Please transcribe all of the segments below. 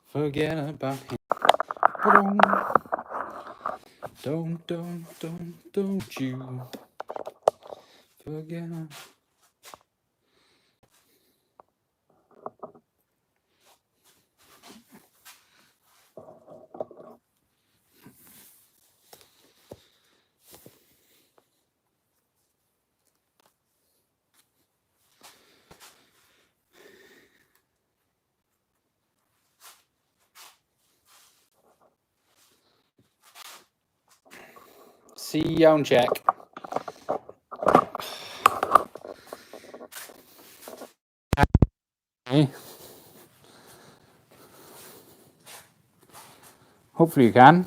Forget about him. Don't you forget. Sound check. Okay. Hopefully you can.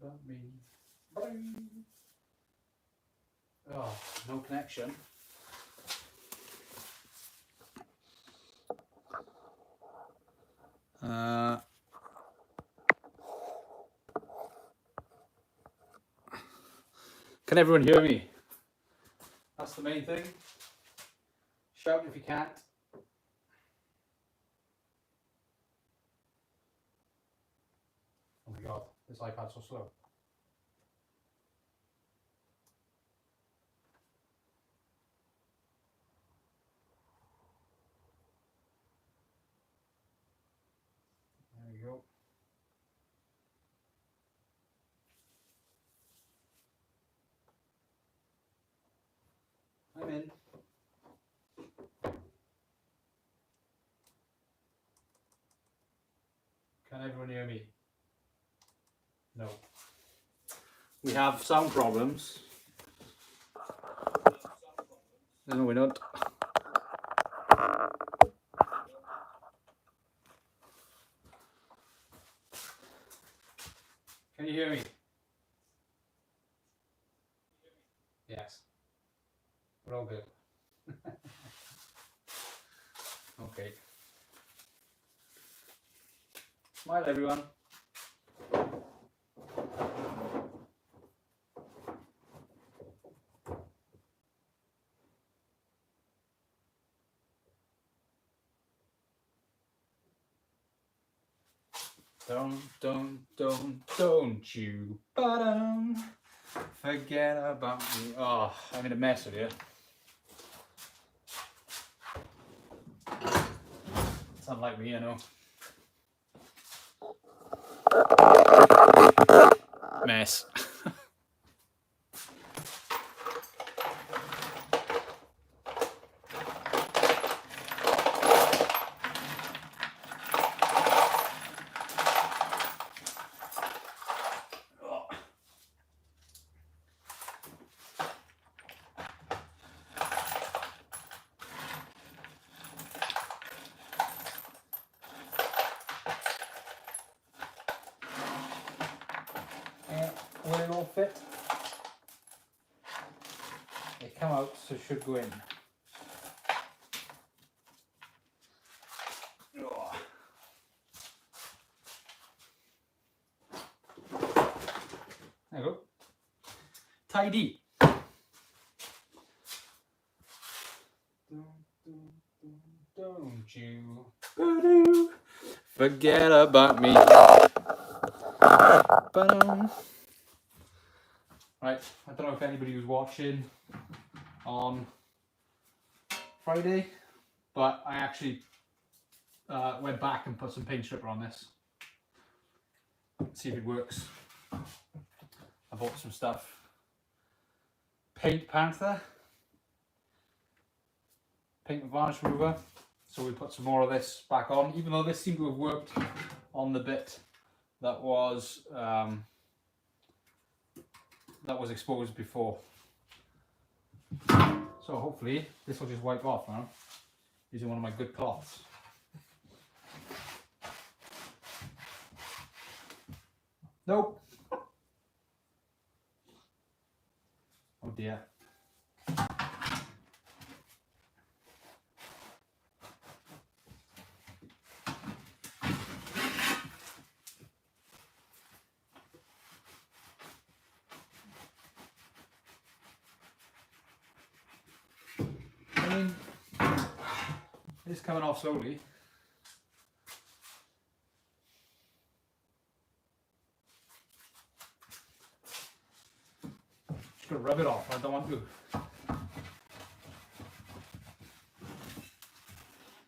About me. Oh, no connection. Can everyone hear me? That's the main thing. Shout if you can't. Oh my god, this iPad's so slow. There we go. I'm in. Can everyone hear me? No. We have sound problems. No, we're not. Can you hear me? Yes. We're all good. Okay. Smile, everyone. Don't you forget about me. Oh, I'm in a mess with you. It's unlike me, I know. Mess. Will it all fit? They come out, so it should go in. There you go. Tidy. Don't you forget about me. Right, I don't know if anybody was watching on Friday, but I actually went back and put some paint stripper on this. See if it works. I bought some stuff. Paint Panther. Paint and varnish remover. So we put some more of this back on, even though this seemed to have worked on the bit that was exposed before. So hopefully this will just wipe off now using one of my good cloths. Nope. Oh dear. I mean, it's coming off slowly. Just gonna rub it off. I don't want to.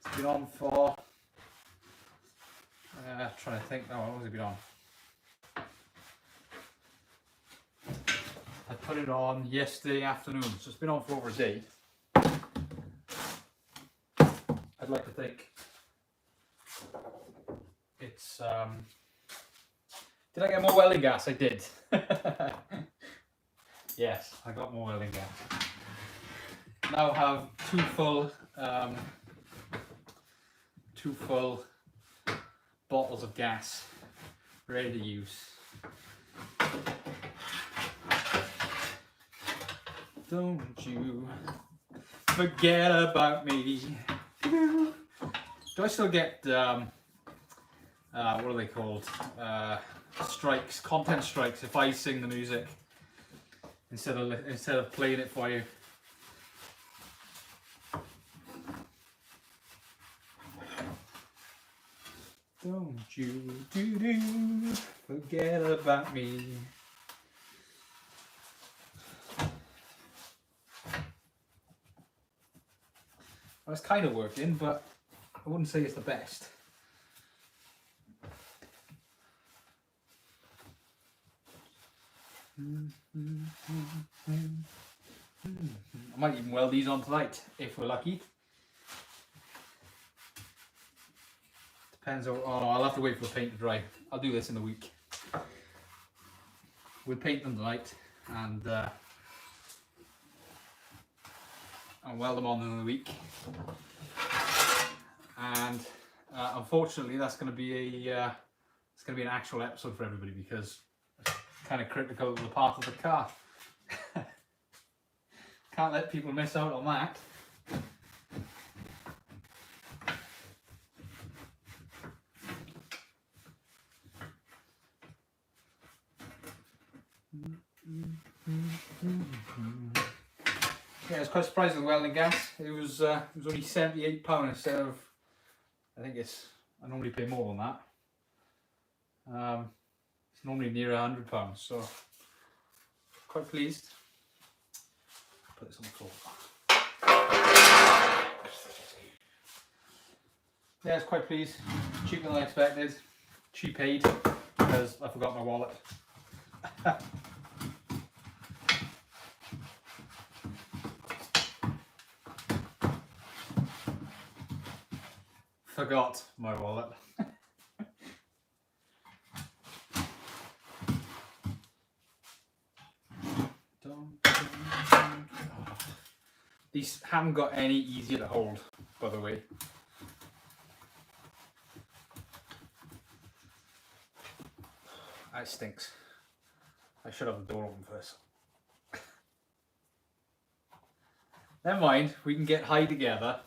It's been on for. Trying to think. Oh, what has it been on? I put it on yesterday afternoon, so it's been on for over a day. I'd like to think it's. Did I get more welding gas? I did. Yes, I got more welding gas. Now I have two full bottles of gas ready to use. Don't you forget about me. Do I still get what are they called? Strikes, content strikes if I sing the music instead of playing it for you? Don't you forget about me. Well, it's kind of working, but I wouldn't say it's the best. I might even weld these on tonight if we're lucky. Depends on, oh no, I'll have to wait for the paint to dry. I'll do this in the week. We'll paint them tonight and I'll weld them on in the week. And unfortunately that's going to be an actual episode for everybody because it's kind of critical to the part of the car. Can't let people miss out on that. Yeah, I was quite surprised with the welding gas. It was only £78 instead of, I normally pay more than that. It's normally near £100, so quite pleased. Put this on the floor. Yeah, I was quite pleased. Cheaper than I expected. Cheap paid because I forgot my wallet. Forgot my wallet. These haven't got any easier to hold, by the way. That stinks. I should have the door open first. Never mind, we can get high together.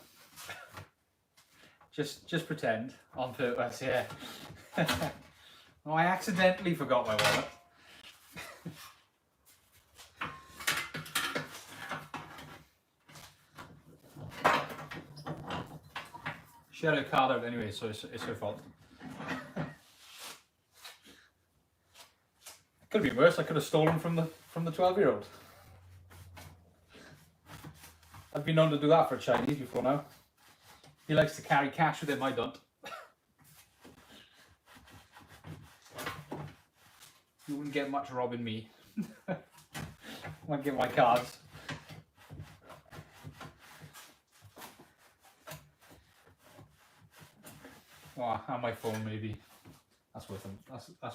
Just pretend on purpose, yeah. Oh, I accidentally forgot my wallet. She had her card out anyway, so it's her fault. It could have been worse. I could have stolen from the 12-year-old. I've been known to do that for a Chinese before now. He likes to carry cash with him, I don't. You wouldn't get much robbing me. I might get my cards. Oh, and my phone maybe. That's worth them.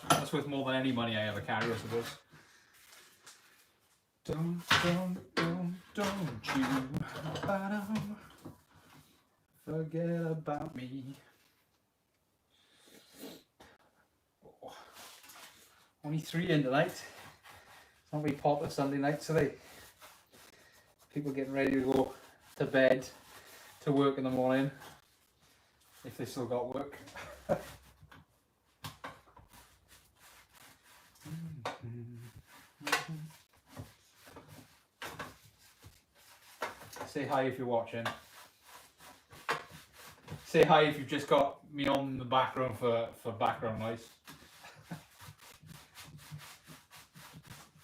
That's worth more than any money I ever carry, I suppose. Don't you forget about me. Oh. Only 3 in tonight. It's not very popular Sunday nights today. People getting ready to go to bed, to work in the morning, if they still got work. Say hi if you're watching. Say hi if you've just got me on the background for background noise.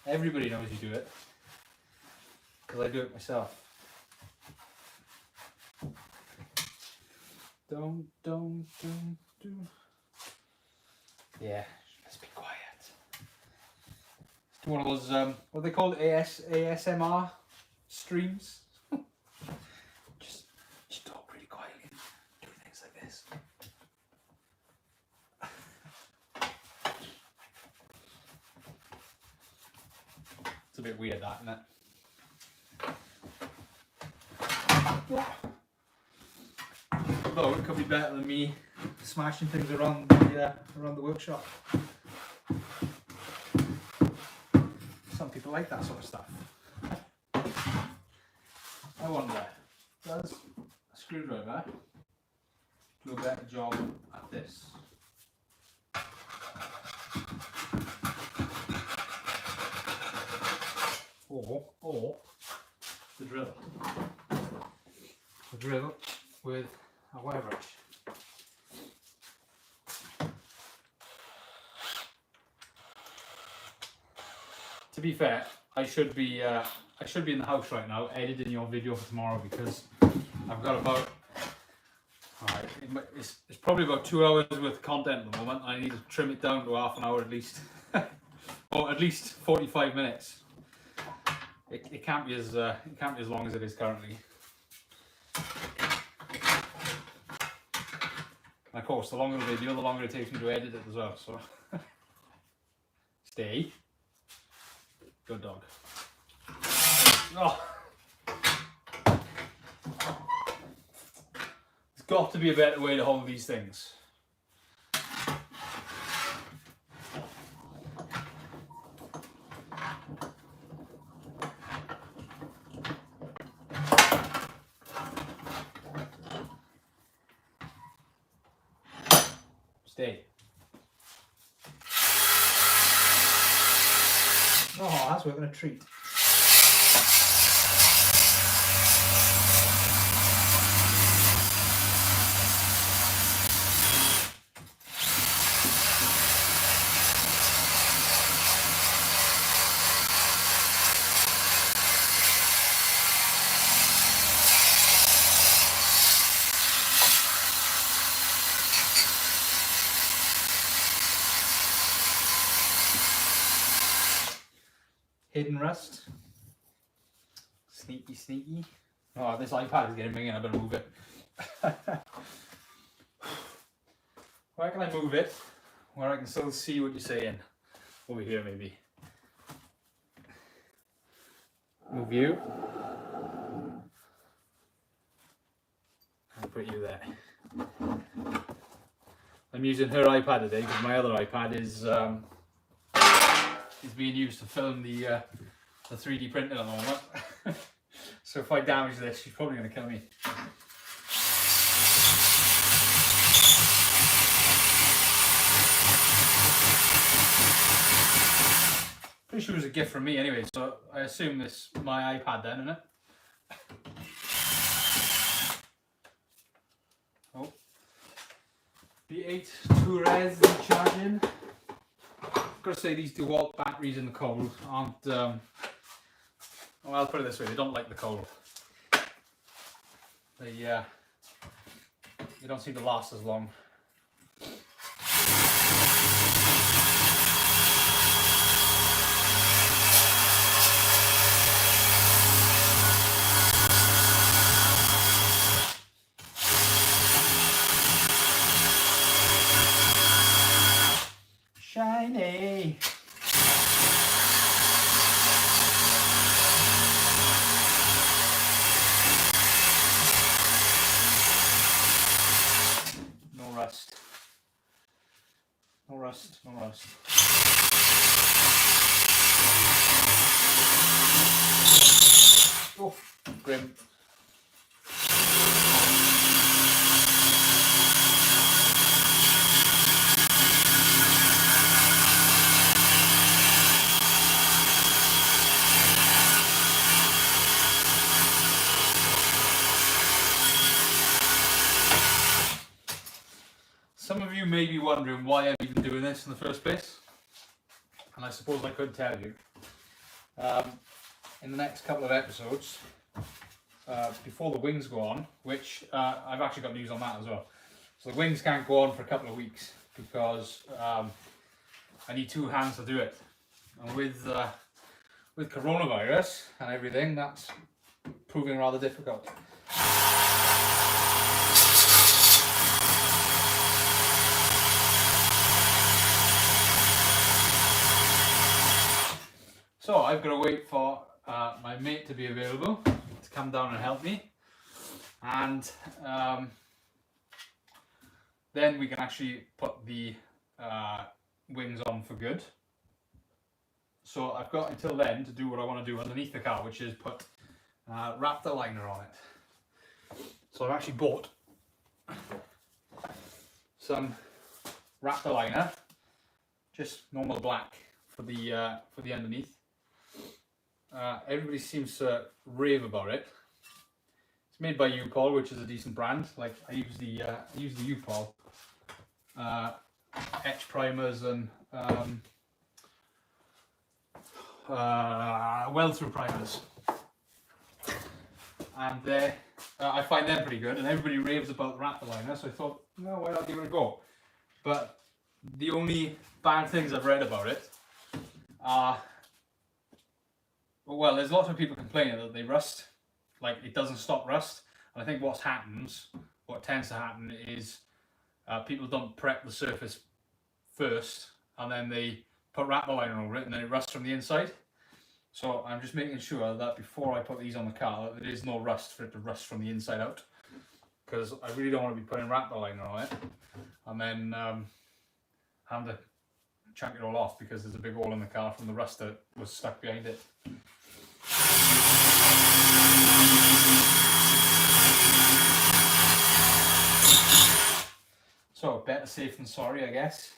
Everybody knows you do it, because I do it myself. Don't. Yeah, let's be quiet. It's one of those, what are they called? ASMR streams? just talk really quietly and do things like this. It's a bit weird, that, isn't it? Although it could be better than me smashing things around the workshop. Some people like that sort of stuff. I wonder, does a screwdriver do a better job at this? Or the drill. The drill with a wire brush. To be fair, I should be in the house right now editing your video for tomorrow, because I've got about it's probably about 2 hours worth of content at the moment. I need to trim it down to half an hour at least, or at least 45 minutes. It can't be as long as it is currently. And of course, the longer the video, the longer it takes me to edit it as well. So stay. Good dog. Oh. There's got to be a better way to hold these things. Stay. Oh, that's working a treat. Hidden rust. Sneaky. Oh, this iPad is getting big and I better move it. Where can I move it? Where I can still see what you're saying. Over here, maybe. Move you. I'll put you there. I'm using her iPad today because my other iPad is being used to film the 3D printing at the moment. So if I damage this, she's probably going to kill me. Pretty sure it was a gift from me anyway, so I assume this is my iPad then, isn't it? Oh. B8 2-res charging. I've got to say, these DeWalt batteries in the cold aren't, well, I'll put it this way, they don't like the cold. They don't seem to last as long. Shiny. No rust. No rust. No rust. Oh, grim. some of you may be wondering why I'm even doing this in the first place, and I suppose I could tell you. In the next couple of episodes, before the wings go on, which I've actually got news on that as well. So the wings can't go on for a couple of weeks because I need 2 hands to do it, and with coronavirus and everything, that's proving rather difficult. So I've got to wait for my mate to be available to come down and help me, and then we can actually put the wings on for good. So I've got until then to do what I want to do underneath the car, which is put Raptor liner on it. So I've actually bought some Raptor liner, just normal black for the underneath. Everybody seems to rave about it. It's made by U-Pol, which is a decent brand. Like I use the U-Pol etch primers and weld-through primers, and I find them pretty good. And everybody raves about the Raptor liner, so I thought, no, why not give it a go? But the only bad things I've read about it are, well, there's lots of people complaining that they rust, like it doesn't stop rust. And I think what tends to happen is people don't prep the surface first, and then they put Raptor liner over it, and then it rusts from the inside. So I'm just making sure that before I put these on the car, that there is no rust for it to rust from the inside out, because I really don't want to be putting Raptor liner on it and then having to chunk it all off because there's a big hole in the car from the rust that was stuck behind it. So better safe than sorry, I guess.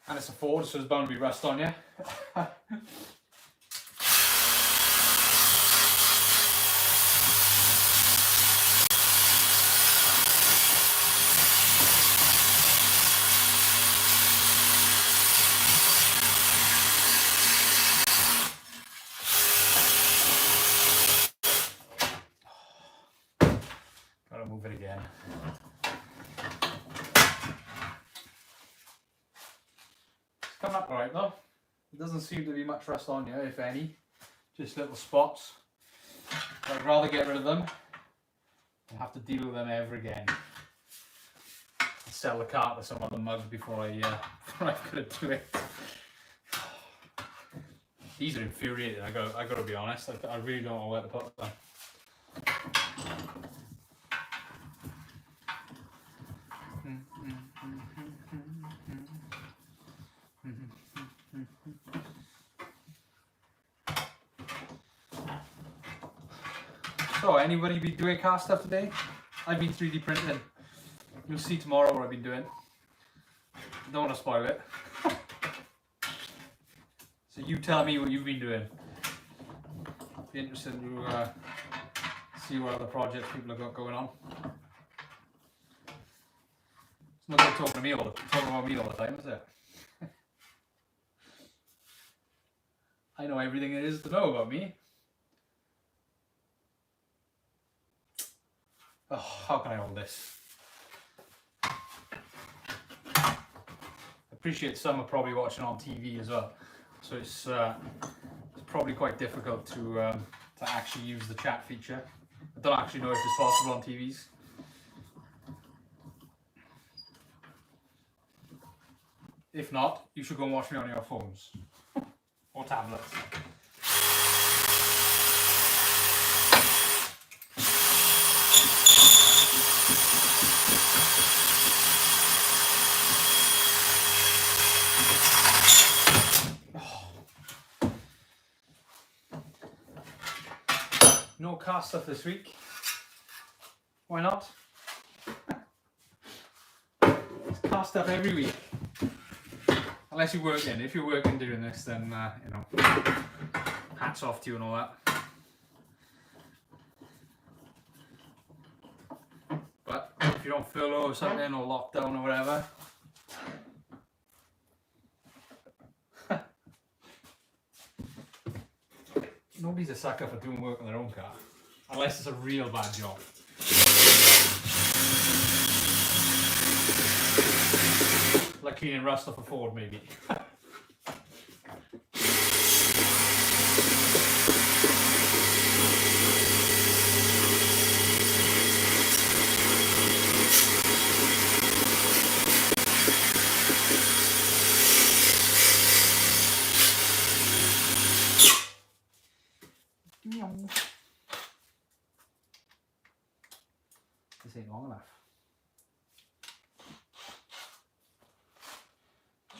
And it's a Ford, so there's bound to be rust on you. Gotta move it again. Coming up alright though. It doesn't seem to be much rust on you, if any. Just little spots. But I'd rather get rid of them and have to deal with them ever again. I'll sell the car to some other mugs before I could do it. These are infuriating, I gotta be honest. I really don't know where to put them. So, anybody be doing car stuff today? I've been 3D printing. You'll see tomorrow what I've been doing. Don't want to spoil it. So you tell me what you've been doing. Be interested to see what other projects people have got going on. It's not good talking about me all the time, is it? I know everything there is to know about me. Oh, how can I hold this? I appreciate some are probably watching on TV as well, so it's probably quite difficult to actually use the chat feature. I don't actually know if it's possible on TVs. If not, you should go and watch me on your phones or tablets. No car stuff this week. Why not? car stuff every week. Unless you're working. If you're working doing this, then you know, hats off to you and all that. But if you're on furlough or something, or lockdown or whatever, nobody's a sucker for doing work on their own car, unless it's a real bad job. Like cleaning rust off a Ford, maybe. This ain't long enough.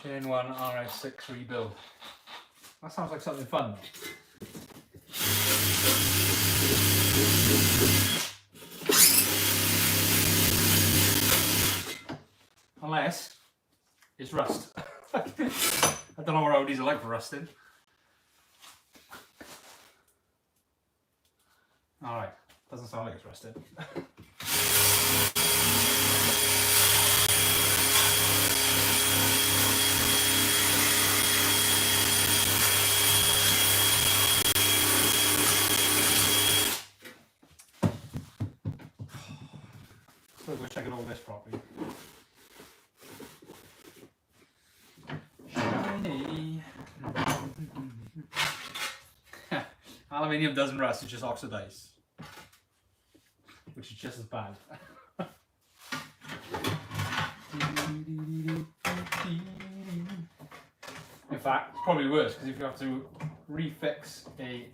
Chain 1 RS6 rebuild. That sounds like something fun though. Unless it's rust. I don't know what Audis are like for rusting. Alright, doesn't sound like it's rusted. I wish I could hold this properly. Shiny. Aluminium doesn't rust, it just oxidizes. Which is just as bad. In fact, probably worse, because if you have to refix a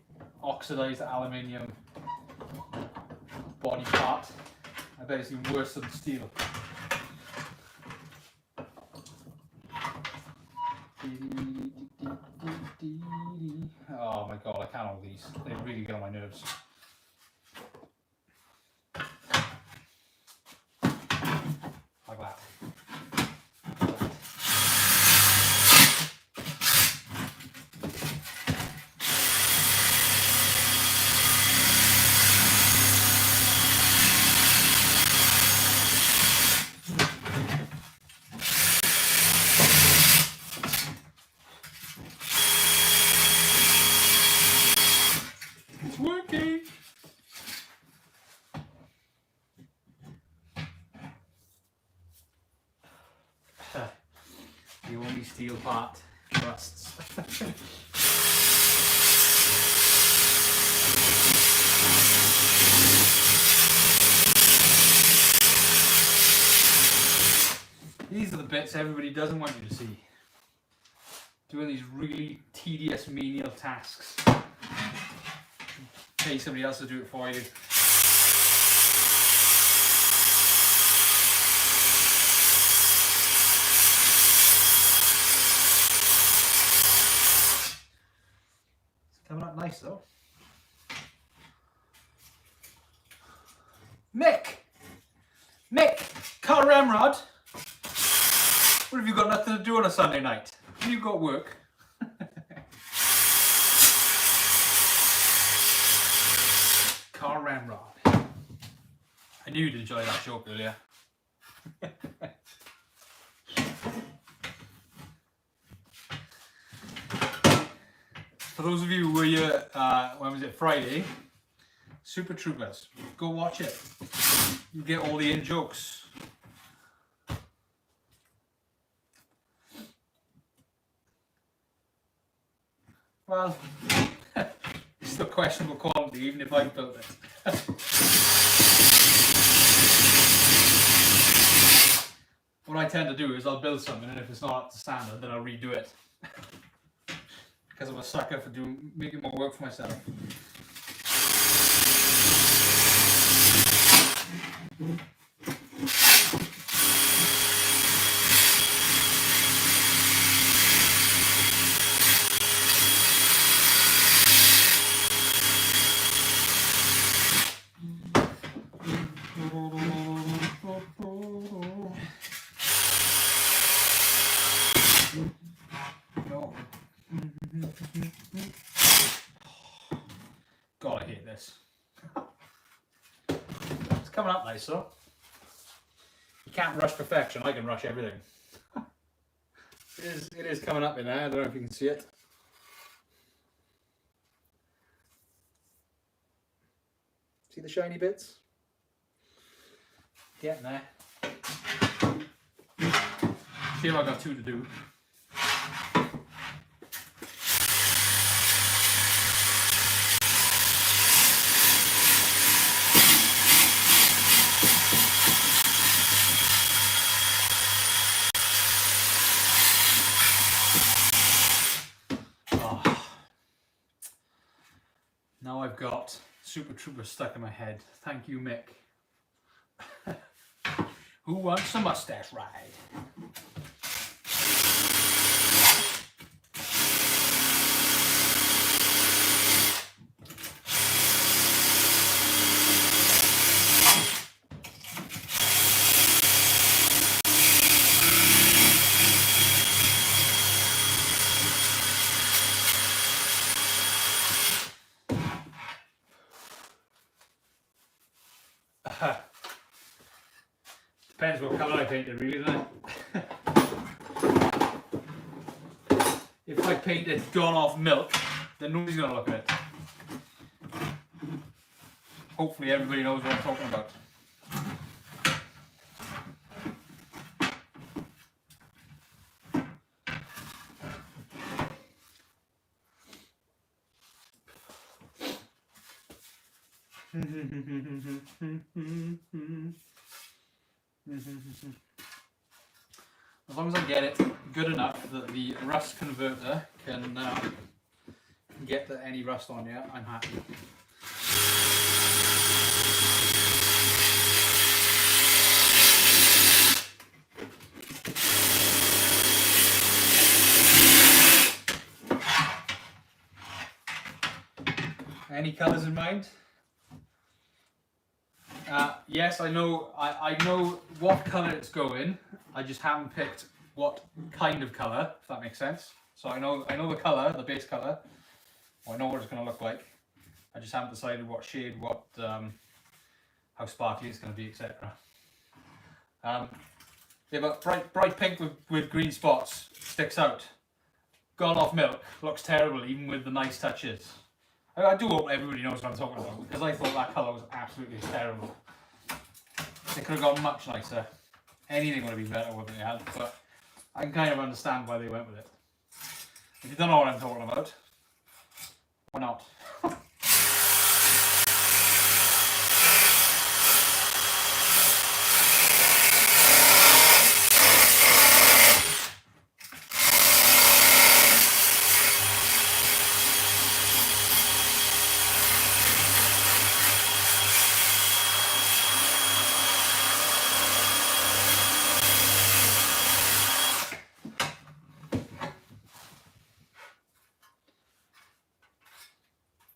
oxidized aluminium body part, I bet it's even worse than steel. Oh my god, I can't hold these. They really get on my nerves. Like that. It's working! The only steel part rusts. These are the bits everybody doesn't want you to see. Doing these really tedious menial tasks. Pay somebody else to do it for you. Coming up nice though. Mick, car ramrod. What have you got nothing to do on a Sunday night? Have you got work? Car ramrod. I knew you'd enjoy that joke earlier. For those of you who were here, when was it, Friday? Super Troopers. Go watch it. You get all the in-jokes. Well, it's still questionable quality, even if I built it. What I tend to do is I'll build something, and if it's not up to standard, then I'll redo it. Because I'm a sucker for making more work for myself. coming up nice though. You can't rush perfection. I can rush everything. It is coming up in there. I don't know if you can see it. See the shiny bits? Getting there. Here I've got 2 to do. Now I've got Super Trooper stuck in my head. Thank you, Mick. Who wants a mustache ride? Depends what colour I painted, really, doesn't it? If I painted Gone Off Milk, then nobody's going to look at it. Hopefully everybody knows what I'm talking about. As long as I get it good enough that the rust converter can get any rust on you, I'm happy. Any colours in mind? Yes, I know. I know what colour it's going. I just haven't picked what kind of colour, if that makes sense. So I know the colour, the base colour. I know what it's going to look like. I just haven't decided what shade, how sparkly it's going to be, etc. Yeah, but bright pink with green spots sticks out. Gone Off Milk looks terrible, even with the nice touches. I do hope everybody knows what I'm talking about, because I thought that colour was absolutely terrible. It could have gone much nicer. Anything would have been better with it, had, but I can kind of understand why they went with it. If you don't know what I'm talking about, why not?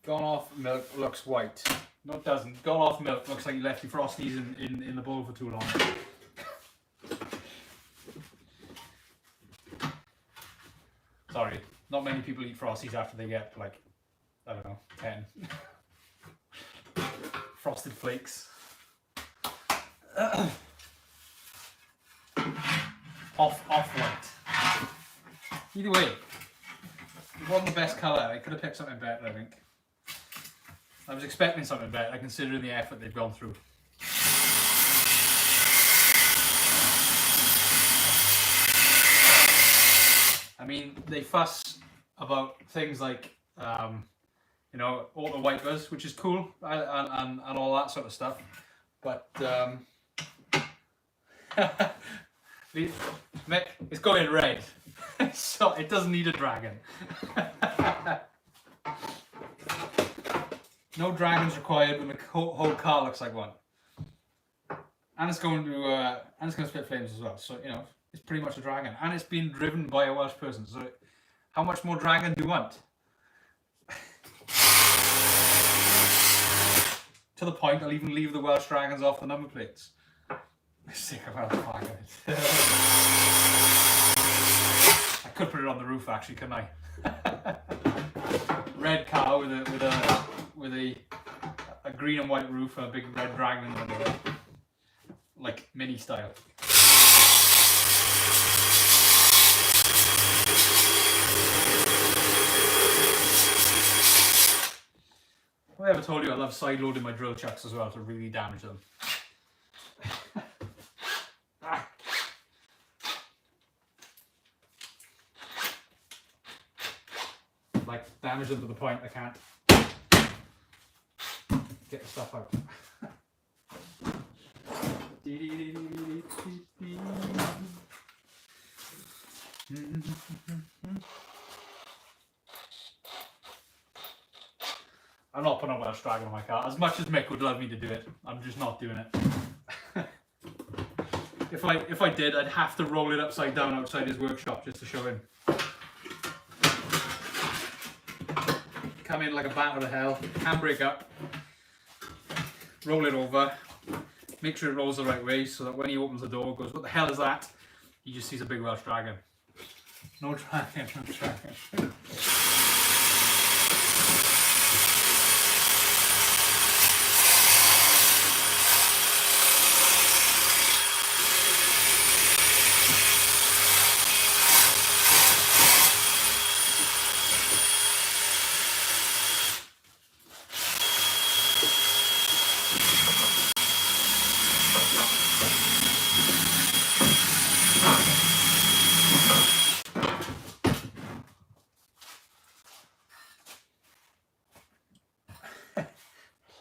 Gone Off Milk looks white. No, it doesn't. Gone Off Milk looks like you left your Frosties in the bowl for too long. Sorry, not many people eat Frosties after they get, like, I don't know, 10. Frosted Flakes. Off white. Either way, it wasn't the best colour. I could have picked something better, I think. I was expecting something better, considering the effort they've gone through. I mean, they fuss about things like, you know, auto wipers, which is cool, and all that sort of stuff. But Mick, it's going red, so it doesn't need a dragon. No dragons required, but the whole car looks like one. And it's going to spit flames as well. So, you know, it's pretty much a dragon, and it's being driven by a Welsh person. So, how much more dragon do you want? To the point, I'll even leave the Welsh dragons off the number plates. I'm sick of how far it. I could put it on the roof, actually, couldn't I? Red car with a green and white roof and a big red dragon in the middle of it. Like mini style. Have I ever told you I love side loading my drill chucks as well to really damage them? Like damage them to the point I can't get the stuff out. I'm not putting a Welsh Dragon on my car. As much as Mick would love me to do it, I'm just not doing it. If I did, I'd have to roll it upside down outside his workshop just to show him. Come in like a bat out of hell, handbrake up, roll it over, make sure it rolls the right way so that when he opens the door, goes, "What the hell is that?" He just sees a big Welsh Dragon. No dragon, no dragon.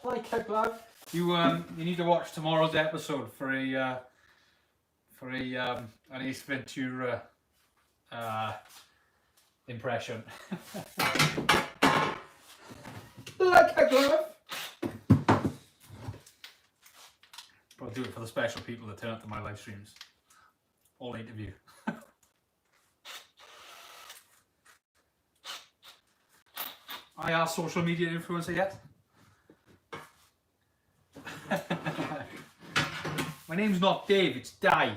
Like a glove. You need to watch tomorrow's episode for an Ace Ventura impression. Like a glove. I'll do it for the special people that turn up to my live streams. All 8 of you. I are social media influencer yet? My name's not Dave, it's Di.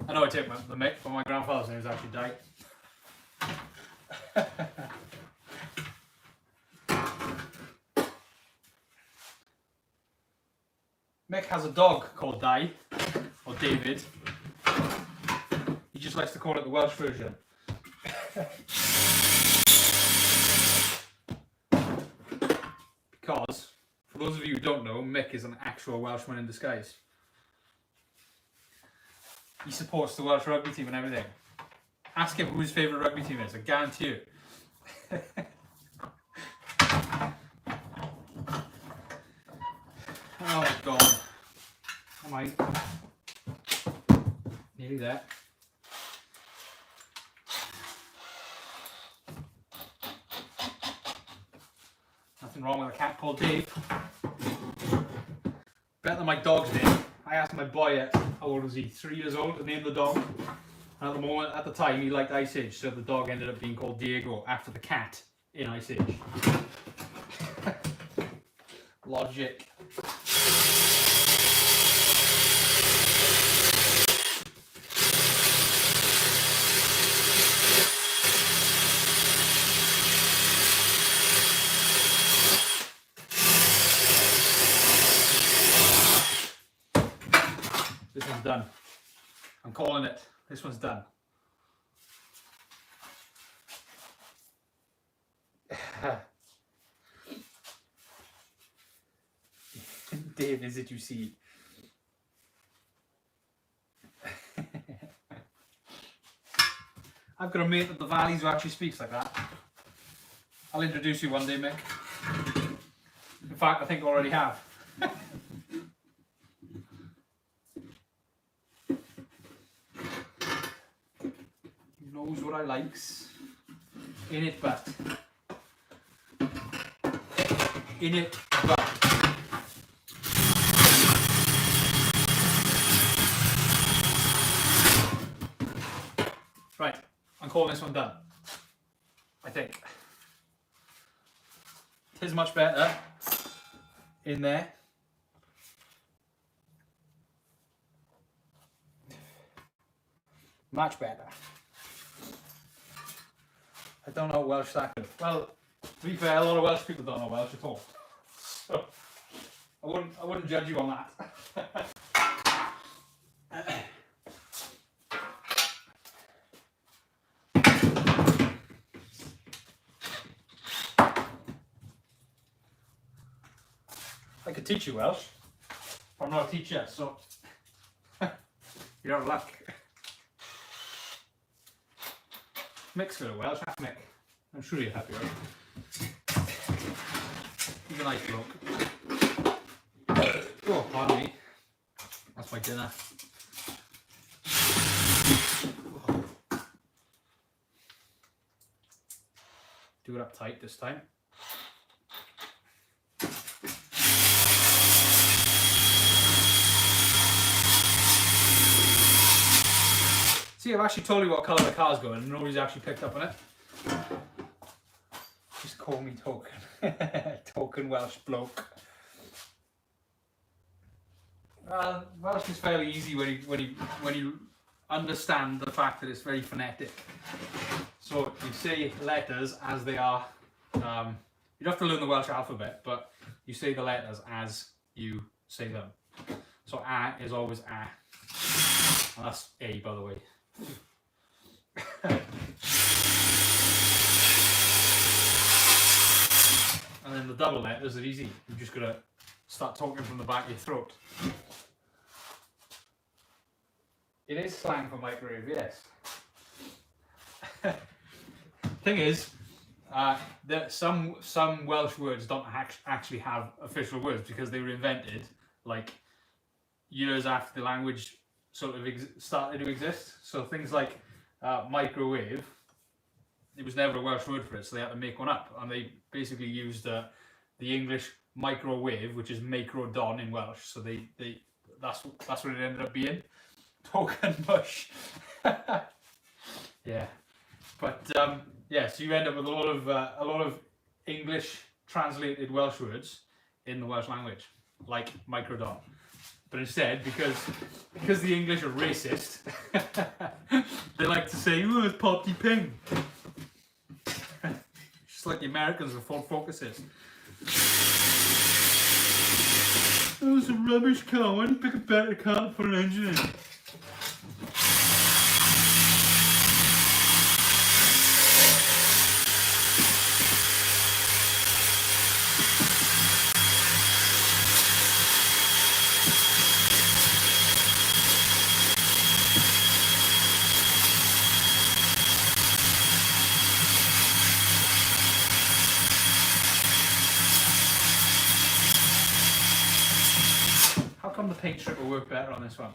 I know I take the mic, but my grandfather's name is actually Di. Mick has a dog called Di, or David. He just likes to call it the Welsh version. Because, for those of you who don't know, Mick is an actual Welshman in disguise. He supports the Welsh rugby team and everything. Ask him who his favourite rugby team is, I guarantee you. Oh god. Am I nearly there? Nothing wrong with a cat called Dave. Better than my dog's name. I asked my boy how old was he? 3 years old to name the dog. And at the time he liked Ice Age, so the dog ended up being called Diego after the cat in Ice Age. Logic. This one's done. I'm calling it. This one's done. Dave, is it you see? I've got a mate at the Valleys who actually speaks like that. I'll introduce you one day, Mick. In fact, I think I already have. He knows what I likes. In it but. In it but. Right, I'm calling this one done. I think. It is much better in there. Much better. I don't know Welsh that good. Well, to be fair, a lot of Welsh people don't know Welsh at all. So I wouldn't judge you on that. I could teach you Welsh, but I'm not a teacher, so you're out of luck. Mick's good at Welsh, ask Mick. I'm sure you're happy, right? He's a nice bloke. Oh, pardon me. That's my dinner. Do it up tight this time. See, I've actually told you what colour the car's going and nobody's actually picked up on it. Just call me token. Token Welsh bloke. Welsh is fairly easy when you understand the fact that it's very phonetic. So you say letters as they are. You don't have to learn the Welsh alphabet, but you say the letters as you say them. So A is always A. And that's A, by the way. And then the double letters are easy. You've just got to start talking from the back of your throat. It is slang for microwave, yes. Thing is, that some Welsh words don't actually have official words because they were invented like years after the language sort of started to exist. So things like microwave, it was never a Welsh word for it, so they had to make one up, and they basically used the English microwave, which is macro-don in Welsh. So that's what it ended up being. Token mush. Yeah, but yeah, so you end up with a lot of English translated Welsh words in the Welsh language, like micro-don. But instead, because the English are racist, they like to say, "Oh, it's potty ping." Just like the Americans with Ford Focuses. "Oh, it's a rubbish car. Why don't you pick a better car to put an engine in?" How come the paint strip will work better on this one?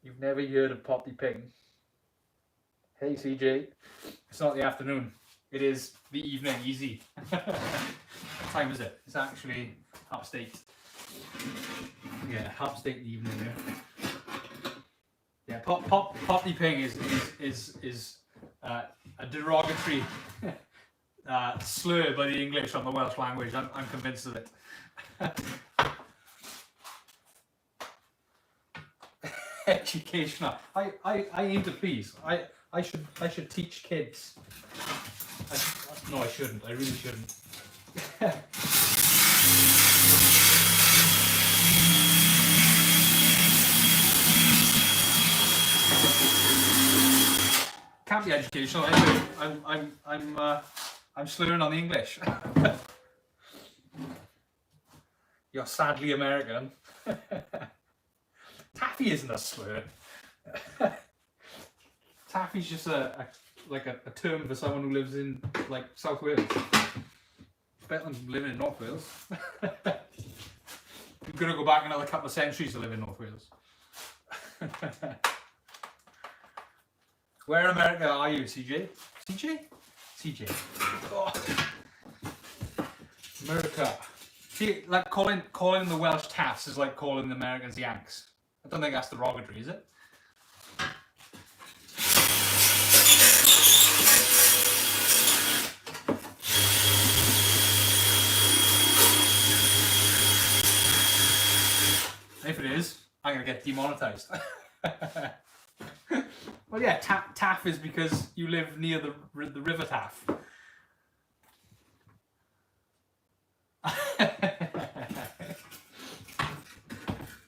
You've never heard of Poppy Ping? Hey CJ, it's not the afternoon, it is the evening, easy. What time is it? It's actually upstate. Yeah, upstate in the evening here. Yeah, Poppy Ping is a derogatory slur by the English on the Welsh language. I'm convinced of it. Educational. I aim to please. I should teach kids. No, I shouldn't. I really shouldn't. Can't be educational. Anyway, I'm slurring on the English. You're sadly American. Taffy isn't a slur. Taffy's just a term for someone who lives in like South Wales. It's better than living in North Wales. You're gonna go back another couple of centuries to live in North Wales. Where in America are you, CJ? CJ? CJ. Oh. America. See, like calling the Welsh Taffs is like calling the Americans Yanks. I don't think that's derogatory, is it? If it is, I'm gonna get demonetized. Well, yeah, Taff is because you live near the River Taff.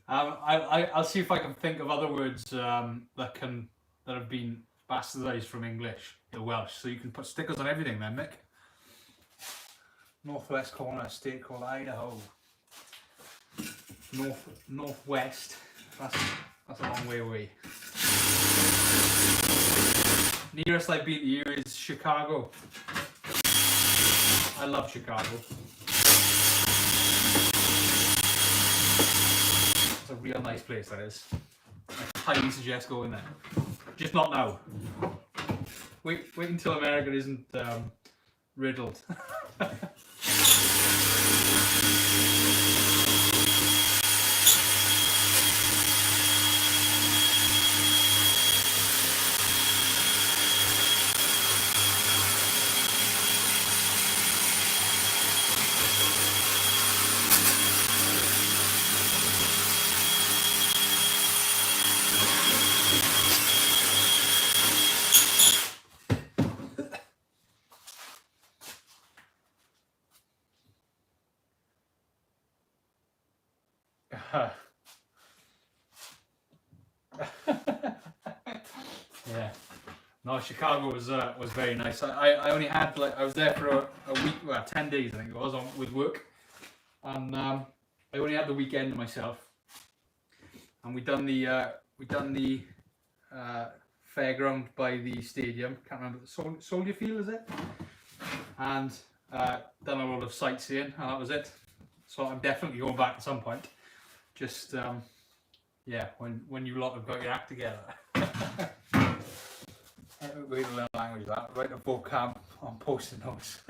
I'll see if I can think of other words that have been bastardized from English to Welsh, so you can put stickers on everything then, Mick. Northwest corner, state called Idaho. Northwest. That's a long way away. Nearest I've been to you is Chicago. I love Chicago. It's a real nice place, that is. I highly suggest going there. Just not now. Wait until America isn't riddled. Yeah, no, Chicago was very nice. I only had I was there for a week, well, 10 days I think it was with work, and I only had the weekend to myself. And we done the fairground by the stadium. Can't remember, Soldier Field, is it? And done a lot of sightseeing, and that was it. So I'm definitely going back at some point. Just yeah, when you lot have got your act together. Way to learn language, that. Write a vocab on post-it notes.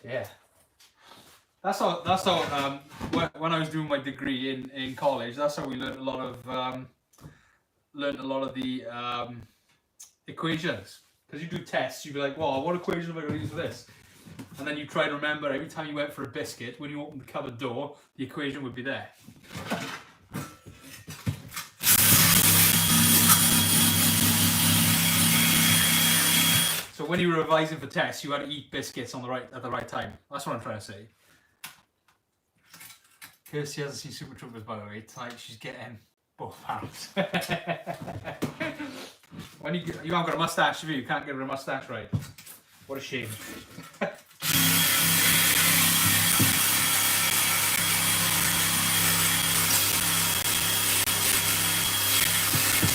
Yeah. That's how when I was doing my degree in college, that's how we learned a lot of the equations. Because you do tests, you'd be like, well, what equation am I going to use for this? And then you try to remember every time you went for a biscuit, when you opened the cupboard door, the equation would be there. So when you were revising for tests, you had to eat biscuits at the right time. That's what I'm trying to say. Kirsty hasn't seen Super Troopers, by the way. Tonight she's getting both hands. When you haven't got a mustache, have you? You can't get a mustache right. What a shame.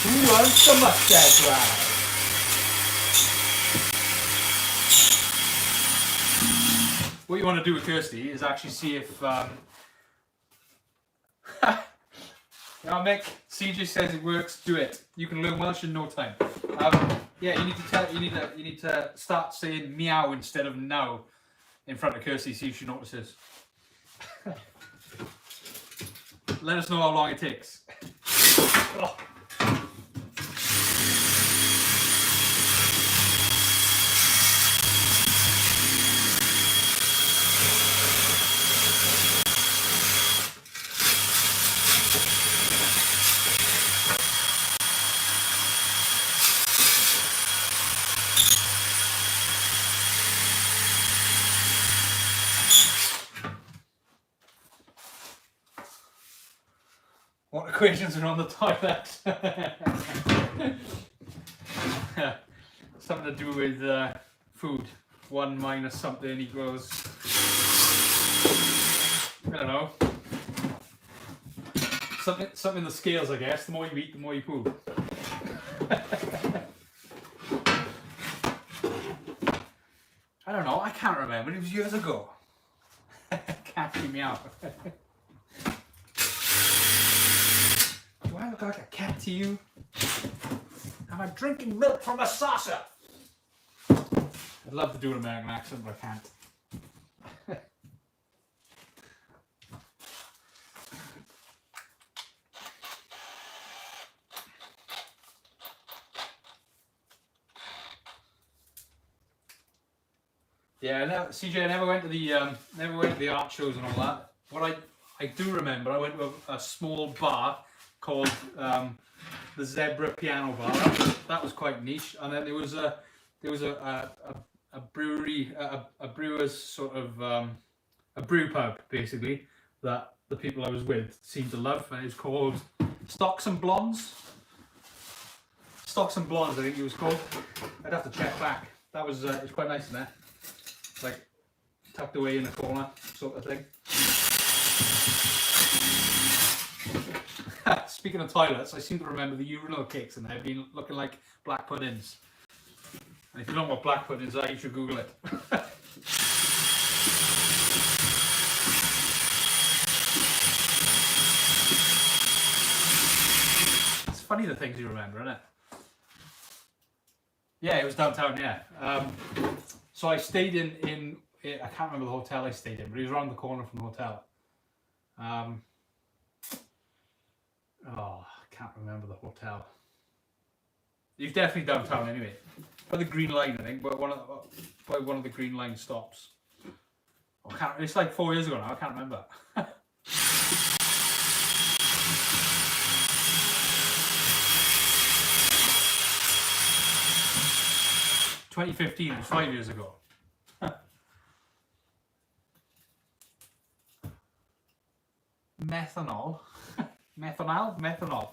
Who wants the mustache right? What you want to do with Kirsty is actually see if Mick, CJ says it works, do it. You can learn Welsh in no time. Yeah, you need to start saying meow instead of now in front of Kirsty, see if she notices. Let us know how long it takes. Oh. What equations are on the toilet? Something to do with food. 1 minus something equals, I don't know. Something in the scales, I guess. The more you eat, the more you poop. I don't know. I can't remember. It was years ago. Can't keep me out. Do I look like a cat to you? Am I drinking milk from a saucer? I'd love to do an American accent, but I can't. Yeah, CJ, I never went to the art shows and all that. What I do remember, I went to a small bar called the Zebra Piano Bar. That was quite niche. And then there was a brewery, a brewer's sort of a brew pub basically that the people I was with seemed to love, and it was called Stocks and Blondes. Stocks and Blondes, I think it was called. I'd have to check back. That was it was quite nice in there, like tucked away in a corner sort of thing. Speaking of toilets, I seem to remember the urinal cakes in there being looking like black puddings. And if you don't know what black puddings are, you should Google it. It's funny the things you remember, isn't it? Yeah, it was downtown, yeah. So I stayed in I can't remember the hotel I stayed in, but it was around the corner from the hotel. Oh, I can't remember the hotel. It was definitely downtown anyway. By the Green Line, I think, by one of the Green Line stops. It's like 4 years ago now, I can't remember. 2015, it was 5 years ago. Methanol. Methanol.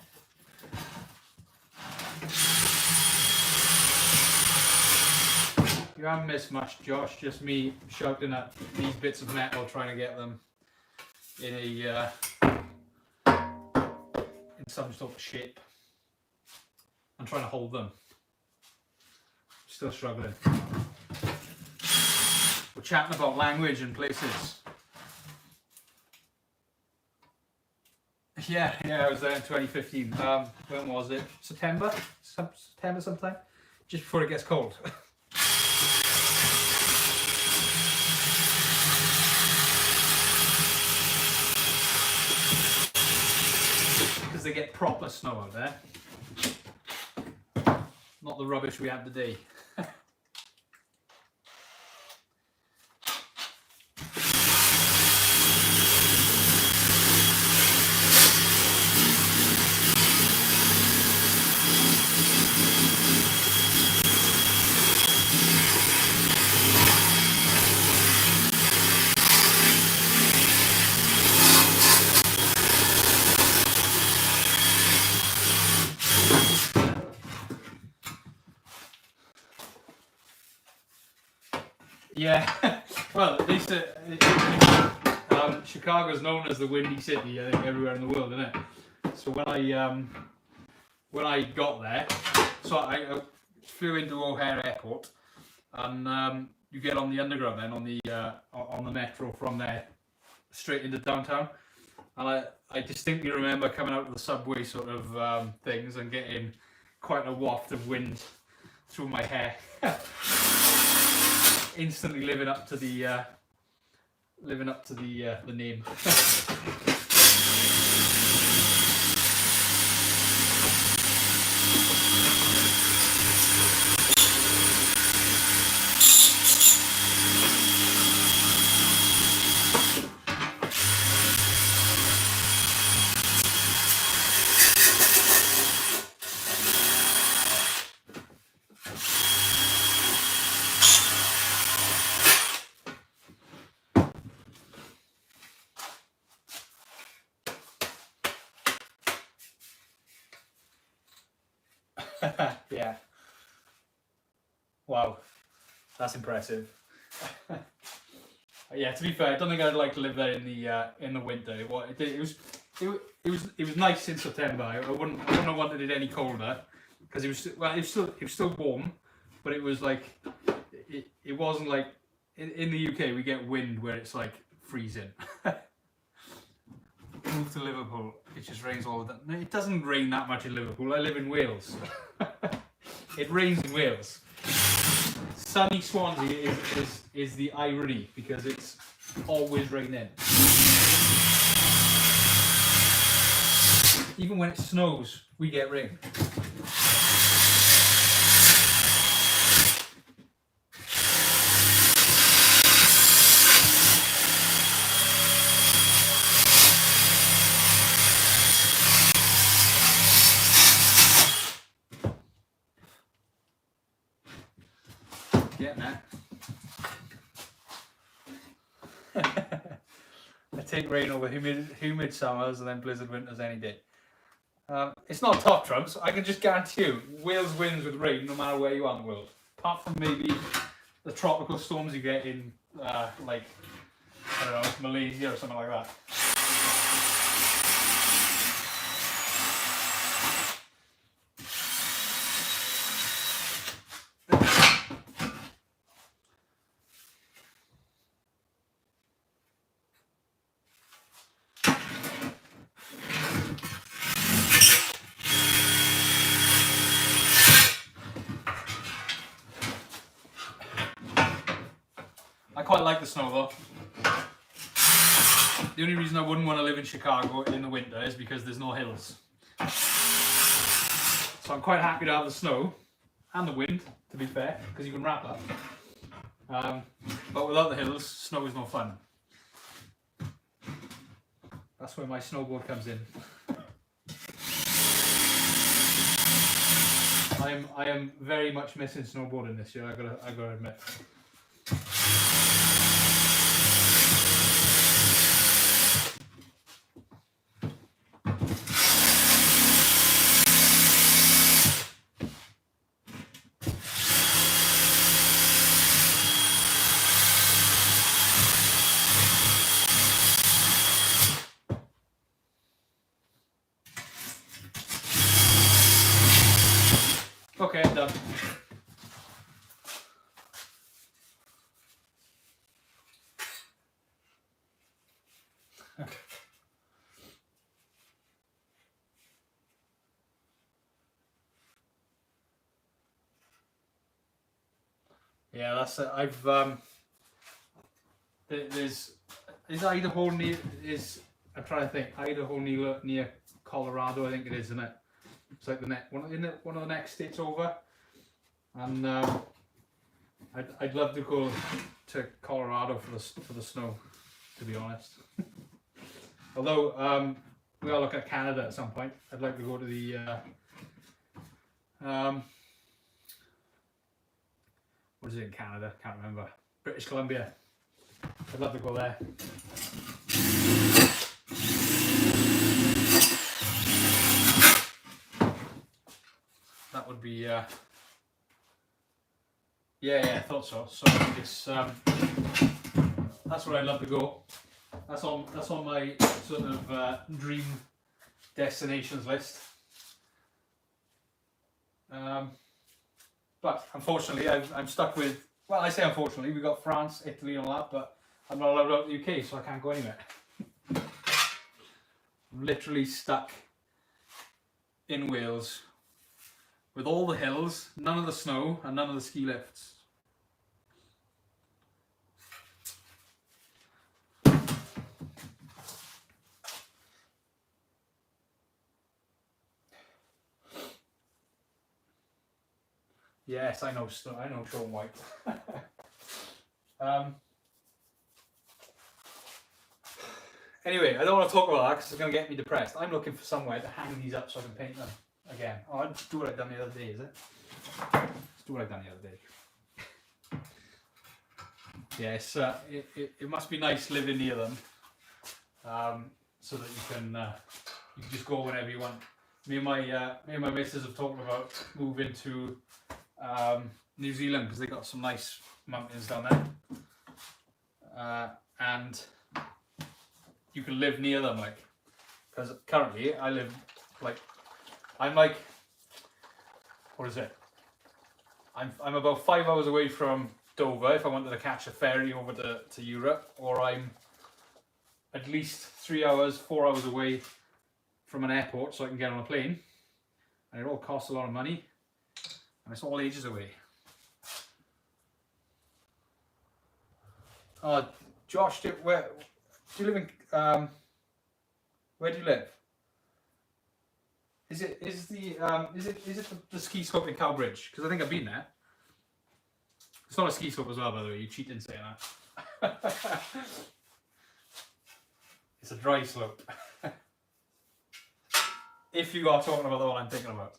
You haven't missed much, Josh. Just me shouting at these bits of metal, trying to get them in some sort of shape. I'm trying to hold them. Still struggling. We're chatting about language and places. Yeah, I was there in 2015. When was it? September sometime? Just before it gets cold. Because they get proper snow out there. Not the rubbish we had today. Yeah, well, at least Chicago's known as the Windy City, I think, everywhere in the world, isn't it? So when I got there, so I flew into O'Hare Airport, and you get on the underground then on the metro from there straight into downtown, and I distinctly remember coming out of the subway sort of things and getting quite a waft of wind through my hair. Instantly living up to the name. Yeah. Wow, that's impressive. Yeah, to be fair, I don't think I'd like to live there in the winter. It was nice in September. I wouldn't have wanted it any colder, because it was still warm, but it was like it wasn't like in the UK we get wind where it's like freezing. Move to Liverpool, it just rains all the time. No, it doesn't rain that much in Liverpool. I live in Wales. it rains in Wales. Sunny Swansea is the irony, because it's always raining. Even when it snows, we get rain. Getting that. I take rain over humid summers and then blizzard winters any day. It's not top trumps. I can just guarantee you, Wales wins with rain no matter where you are in the world. Apart from maybe the tropical storms you get in, like, I don't know, Malaysia or something like that. I quite like the snow though. The only reason I wouldn't want to live in Chicago in the winter is because there's no hills. So I'm quite happy to have the snow and the wind, to be fair, because you can wrap up. But without the hills, snow is no fun. That's where my snowboard comes in. I am very much missing snowboarding this year, I gotta admit. Okay, I'm done. Yeah, that's it. There's Idaho near I'm trying to think. Idaho near Colorado, I think it is, isn't it? It's like one of the next states over, and I'd love to go to Colorado for the snow, to be honest. Although we are looking at Canada at some point. I'd like to go to the what is it in Canada? Can't remember. British Columbia. I'd love to go there. That would be yeah, I thought so. So it's that's where I'd love to go. That's on my sort of dream destinations list. But unfortunately, I'm stuck with. Well, I say unfortunately, we got France, Italy, and all that, but I'm not allowed out of the UK, so I can't go anywhere. I'm literally stuck in Wales with all the hills, none of the snow, and none of the ski lifts. Yes, I know Sean White. Anyway, I don't want to talk about that because it's going to get me depressed. I'm looking for somewhere to hang these up so I can paint them again. Oh, I'll just do what I've done the other day, is it? Let's do what I've done the other day. Yes, it must be nice living near them, so that you can just go whenever you want. Me and my missus have talked about moving to New Zealand because they got some nice mountains down there, and you can live near them, like, because currently I live I'm like, what is it? I'm about 5 hours away from Dover if I wanted to catch a ferry over to Europe, or I'm at least 3 hours, 4 hours away from an airport so I can get on a plane, and it all costs a lot of money. and it's all ages away. Oh, Josh, where do you live in? Where do you live? Is it the ski slope in Cowbridge? Because I think I've been there. It's not a ski slope as well, by the way. You cheated saying that. It's a dry slope. If you are talking about the one I'm thinking about.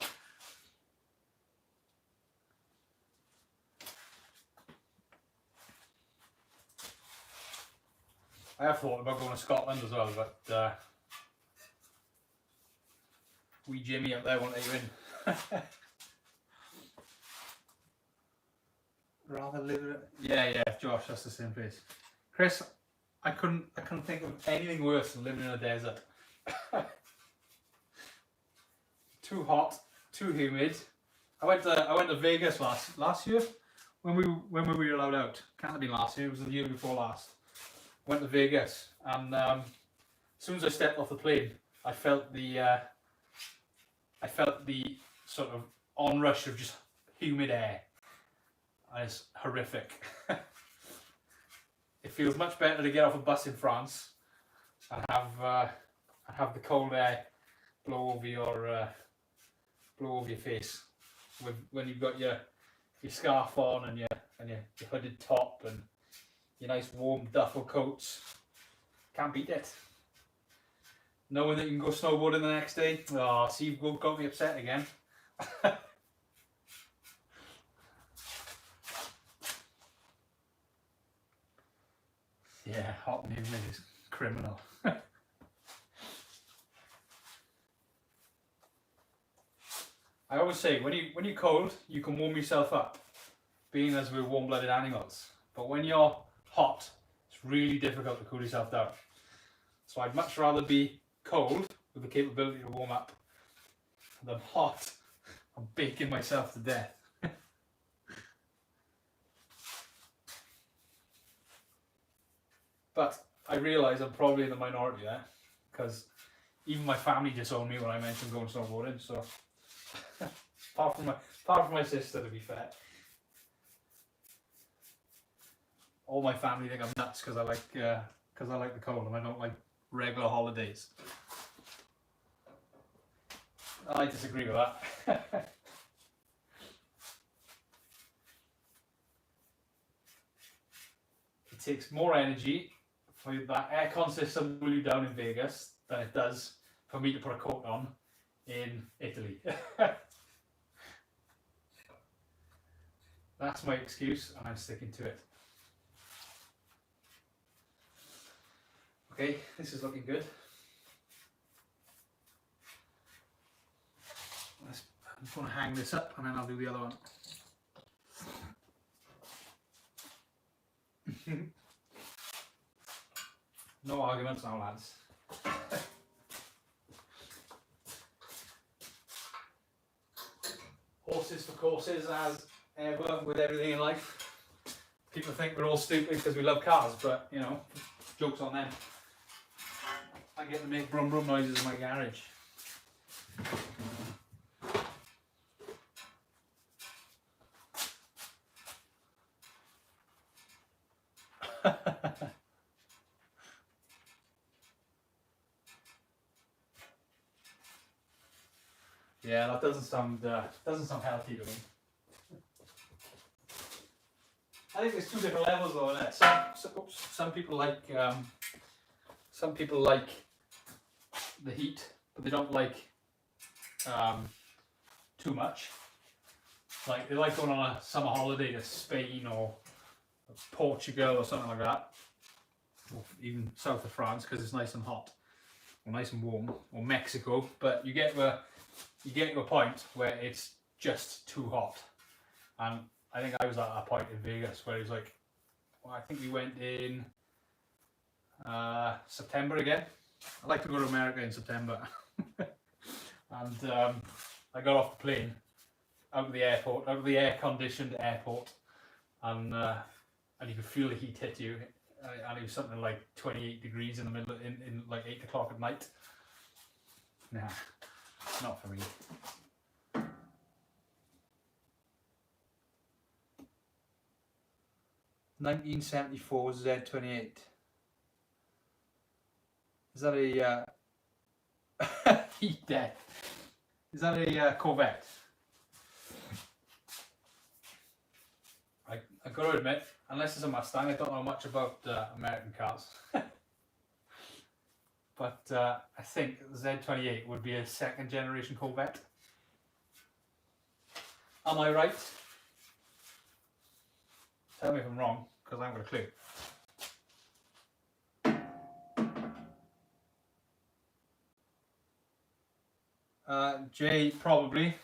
I have thought about going to Scotland as well, but wee Jimmy up there won't let you in. Rather live yeah, Josh, that's the same place. Chris, I couldn't think of anything worse than living in a desert. Too hot, too humid. I went to Vegas last year when we were allowed out. Can't have been last year, it was the year before last. Went to Vegas, and as soon as I stepped off the plane, I felt the sort of onrush of just humid air. And it's horrific. It feels much better to get off a bus in France and have the cold air blow over your face when you've got your scarf on and your hooded top and your nice warm duffel coats. Can't beat it. Knowing that you can go snowboarding the next day. Oh, see, you've got me upset again. Yeah, hot and humid is criminal. I always say when you're cold, you can warm yourself up, being as we're warm-blooded animals. But when you're hot, it's really difficult to cool yourself down. So I'd much rather be cold with the capability to warm up than hot and baking myself to death. But I realise I'm probably in the minority there, because even my family disowned me when I mentioned going snowboarding. So apart from my sister, to be fair, all my family think I'm nuts because I like the cold and I don't like regular holidays. I disagree with that. It takes more energy for that aircon system to cool you down in Vegas than it does for me to put a coat on in Italy. That's my excuse and I'm sticking to it. Okay, this is looking good. I'm just going to hang this up and then I'll do the other one. No arguments now, lads. Horses for courses, as ever with everything in life. People think we're all stupid because we love cars, but you know, joke's on them. I get to make brum brum noises in my garage. Yeah, that doesn't sound healthy to me. I think there's two different levels though in it. Some people like the heat, but they don't like too much. Like they like going on a summer holiday to Spain or Portugal or something like that, or even south of France because it's nice and hot or nice and warm, or Mexico. But you get to a point where it's just too hot, and I think I was at a point in Vegas where it was like, well, I think we went in September again. I like to go to America in September. And I got off the plane, out of the air-conditioned airport, and you could feel the heat hit you, and it was something like 28 degrees in the middle, in like 8 o'clock at night. Nah, not for me. 1974 Z28. Is that a heat death? Is that a Corvette? I got to admit, unless it's a Mustang, I don't know much about American cars. But I think Z28 would be a second generation Corvette. Am I right? Tell me if I'm wrong, because I haven't got a clue. J, probably.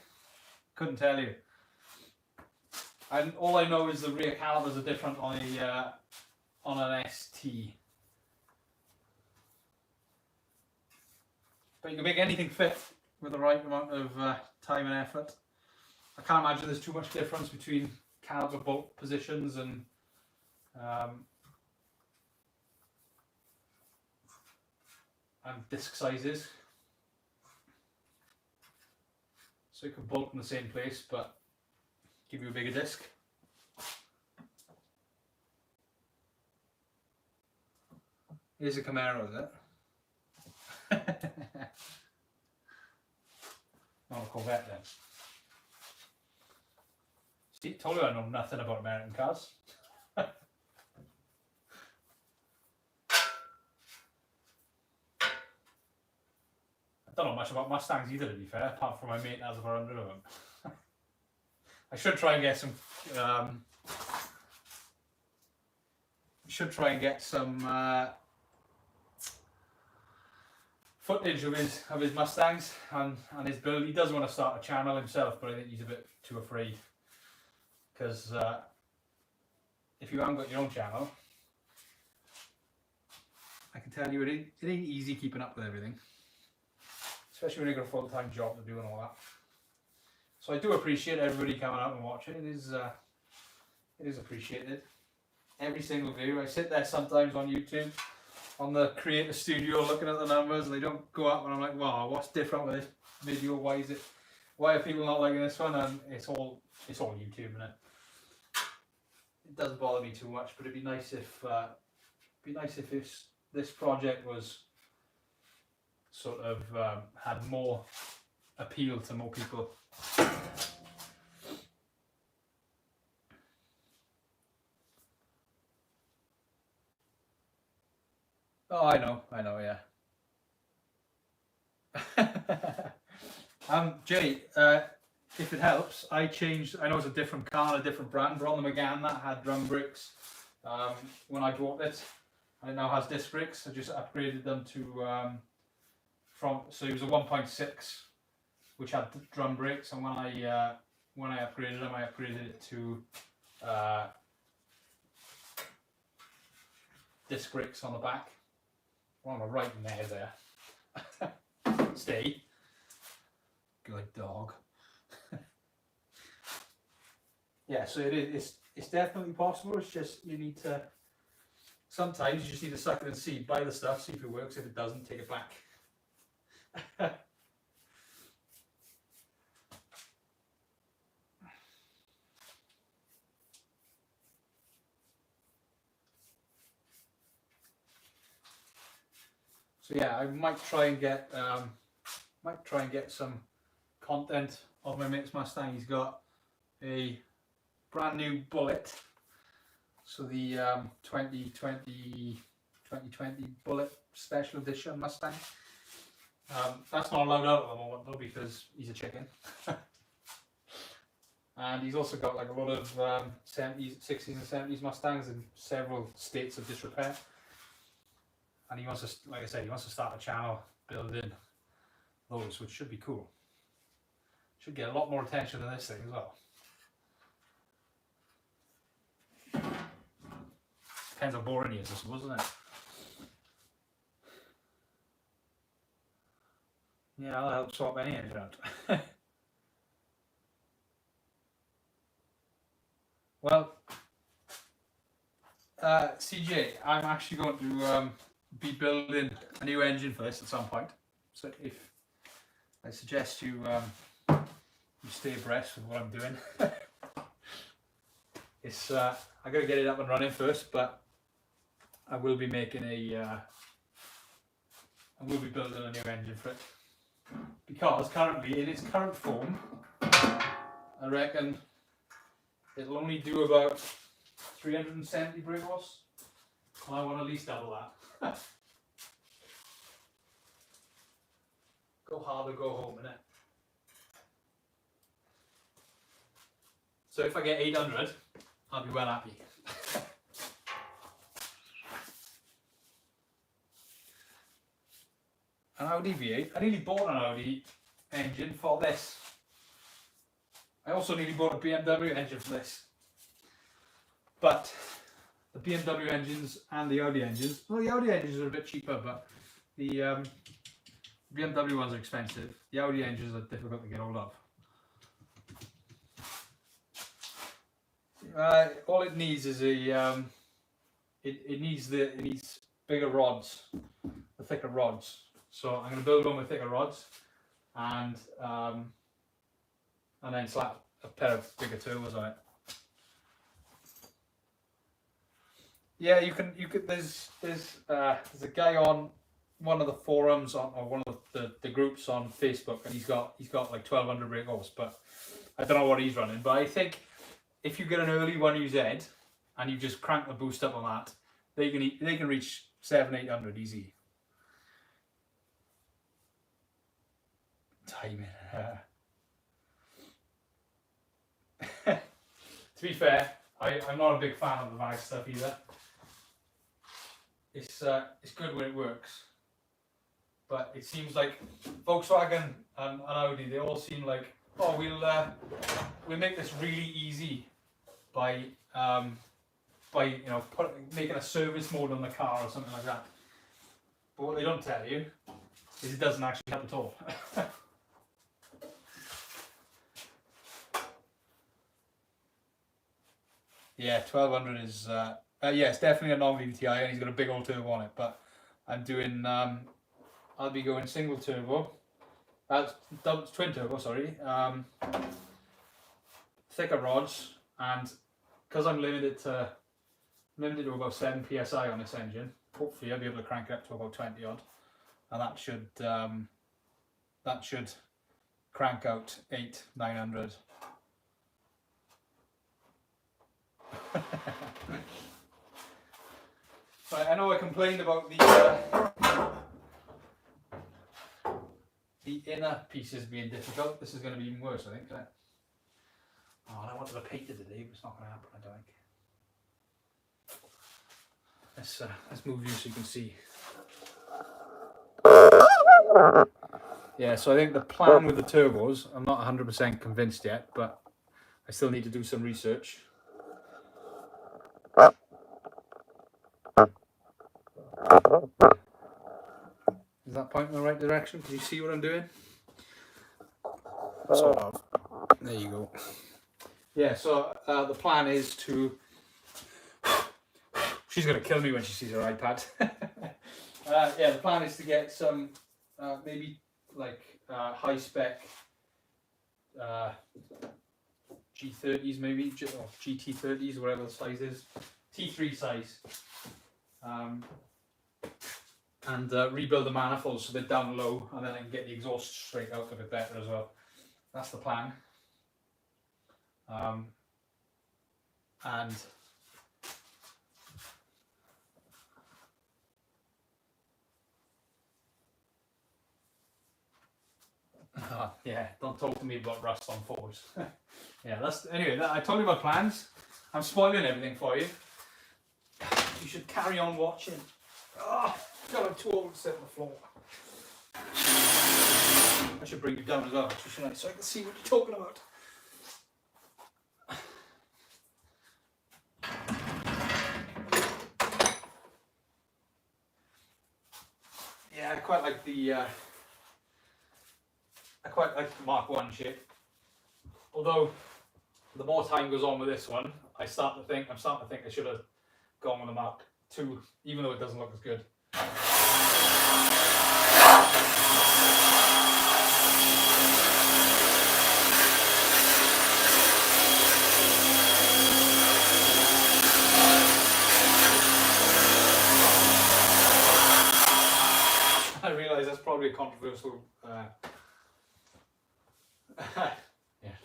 Couldn't tell you. All I know is the rear calipers are different on an ST. But you can make anything fit with the right amount of time and effort. I can't imagine there's too much difference between caliper bolt positions and disc sizes. So you can bolt in the same place but give you a bigger disc. Here's a Camaro, is it? Not a Corvette then. See, told you I know nothing about American cars. I don't know much about Mustangs either, to be fair, apart from my mate has about 100 of them. I should try and get some footage of his Mustangs and his build. He does want to start a channel himself, but I think he's a bit too afraid. Because if you haven't got your own channel, I can tell you it ain't easy keeping up with everything. Especially when you've got a full-time job to do and all that. So I do appreciate everybody coming out and watching. It is appreciated. Every single view. I sit there sometimes on YouTube, on the creator studio, looking at the numbers, and they don't go up, and I'm like, wow, what's different with this video? Why are people not liking this one? And it's all YouTube, isn't it? It doesn't bother me too much, but it'd be nice if this project was sort of had more appeal to more people. Oh, I know, yeah. Jay, if it helps, I know it's a different car, a different brand, but on the Megane that had drum brakes when I bought it, and it now has disc brakes. I just upgraded them to so it was a 1.6 which had drum brakes, and when I upgraded them, I upgraded it to disc brakes on the back. What am I writing there? Stay. Good dog. Yeah, so it's definitely possible. It's just sometimes you just need to suck it and see, buy the stuff, see if it works. If it doesn't, take it back. So yeah, I might try and get some content of my mate's Mustang. He's got a brand new Bullet, so the 2020 Bullet Special Edition Mustang. That's not allowed out at the moment though, because he's a chicken. And he's also got like a lot of 70s, 60s and 70s Mustangs in several states of disrepair. And he wants to, like I said, he wants to start a channel building those, which should be cool. Should get a lot more attention than this thing as well. Depends how boring he is, I suppose, doesn't it? Yeah, I'll help swap any engine out. Well, CJ, I'm actually going to be building a new engine for this at some point. So if I suggest you stay abreast with what I'm doing. It's I got to get it up and running first, but I will be making I will be building a new engine for it, because currently in its current form, I reckon it'll only do about 370 brake horse, and I want at least double that. Go hard or go home, innit? So if I get 800, I'll be well happy. An Audi V8. I nearly bought an Audi engine for this. I also nearly bought a BMW engine for this. But the BMW engines and the Audi engines, well, the Audi engines are a bit cheaper, but the BMW ones are expensive. The Audi engines are difficult to get hold of. All it needs is a it needs bigger rods, the thicker rods. So I'm going to build one with thicker rods, and then slap a pair of bigger turbos on it. Yeah, you can. There's a guy on one of the forums or one of the groups on Facebook, and he's got like 1200 brake horse, but I don't know what he's running. But I think if you get an early 1UZ and you just crank the boost up on that, they can reach 700-800 easy. Timing. To be fair, I'm not a big fan of the mag stuff either. It's good when it works, but it seems like Volkswagen and Audi, they all seem like, oh, we'll make this really easy by making a service mode on the car or something like that. But what they don't tell you is it doesn't actually help at all. Yeah, 1200 is yeah, it's definitely a non-VVTi, and he's got a big old turbo on it. But I'm doing I'll be going single turbo. That's twin turbo, sorry. Thicker rods, and because I'm limited to about 7 psi on this engine, hopefully I'll be able to crank it up to about 20 odd, and that should crank out 800-900. Right, I know I complained about the inner pieces being difficult. This is going to be even worse, I think. Oh, I wanted to paint it today, but it's not going to happen, I don't think. Let's move you so you can see. Yeah, so I think the plan with the turbos, I'm not 100% convinced yet, but I still need to do some research. Is that pointing in the right direction? Can you see what I'm doing? Sort of. There you go. Yeah, so the plan is to... She's going to kill me when she sees her iPad. Yeah, the plan is to get some, maybe like high-spec G30s maybe, or GT30s, whatever the size is. T3 size. And rebuild the manifolds so they're down low, and then I can get the exhaust straight out a bit better as well. That's the plan. And yeah, don't talk to me about rust on Fords. Yeah, anyway. I told you my plans. I'm spoiling everything for you. You should carry on watching. Oh, God, I'm too old to sit on the floor. I should bring you down as well, shouldn't I? So I can see what you're talking about. Yeah, I quite like the Mark 1 shape. Although the more time goes on with this one, I'm starting to think I should have gone with the Mark 2, even though it doesn't look as good. controversial. Yeah,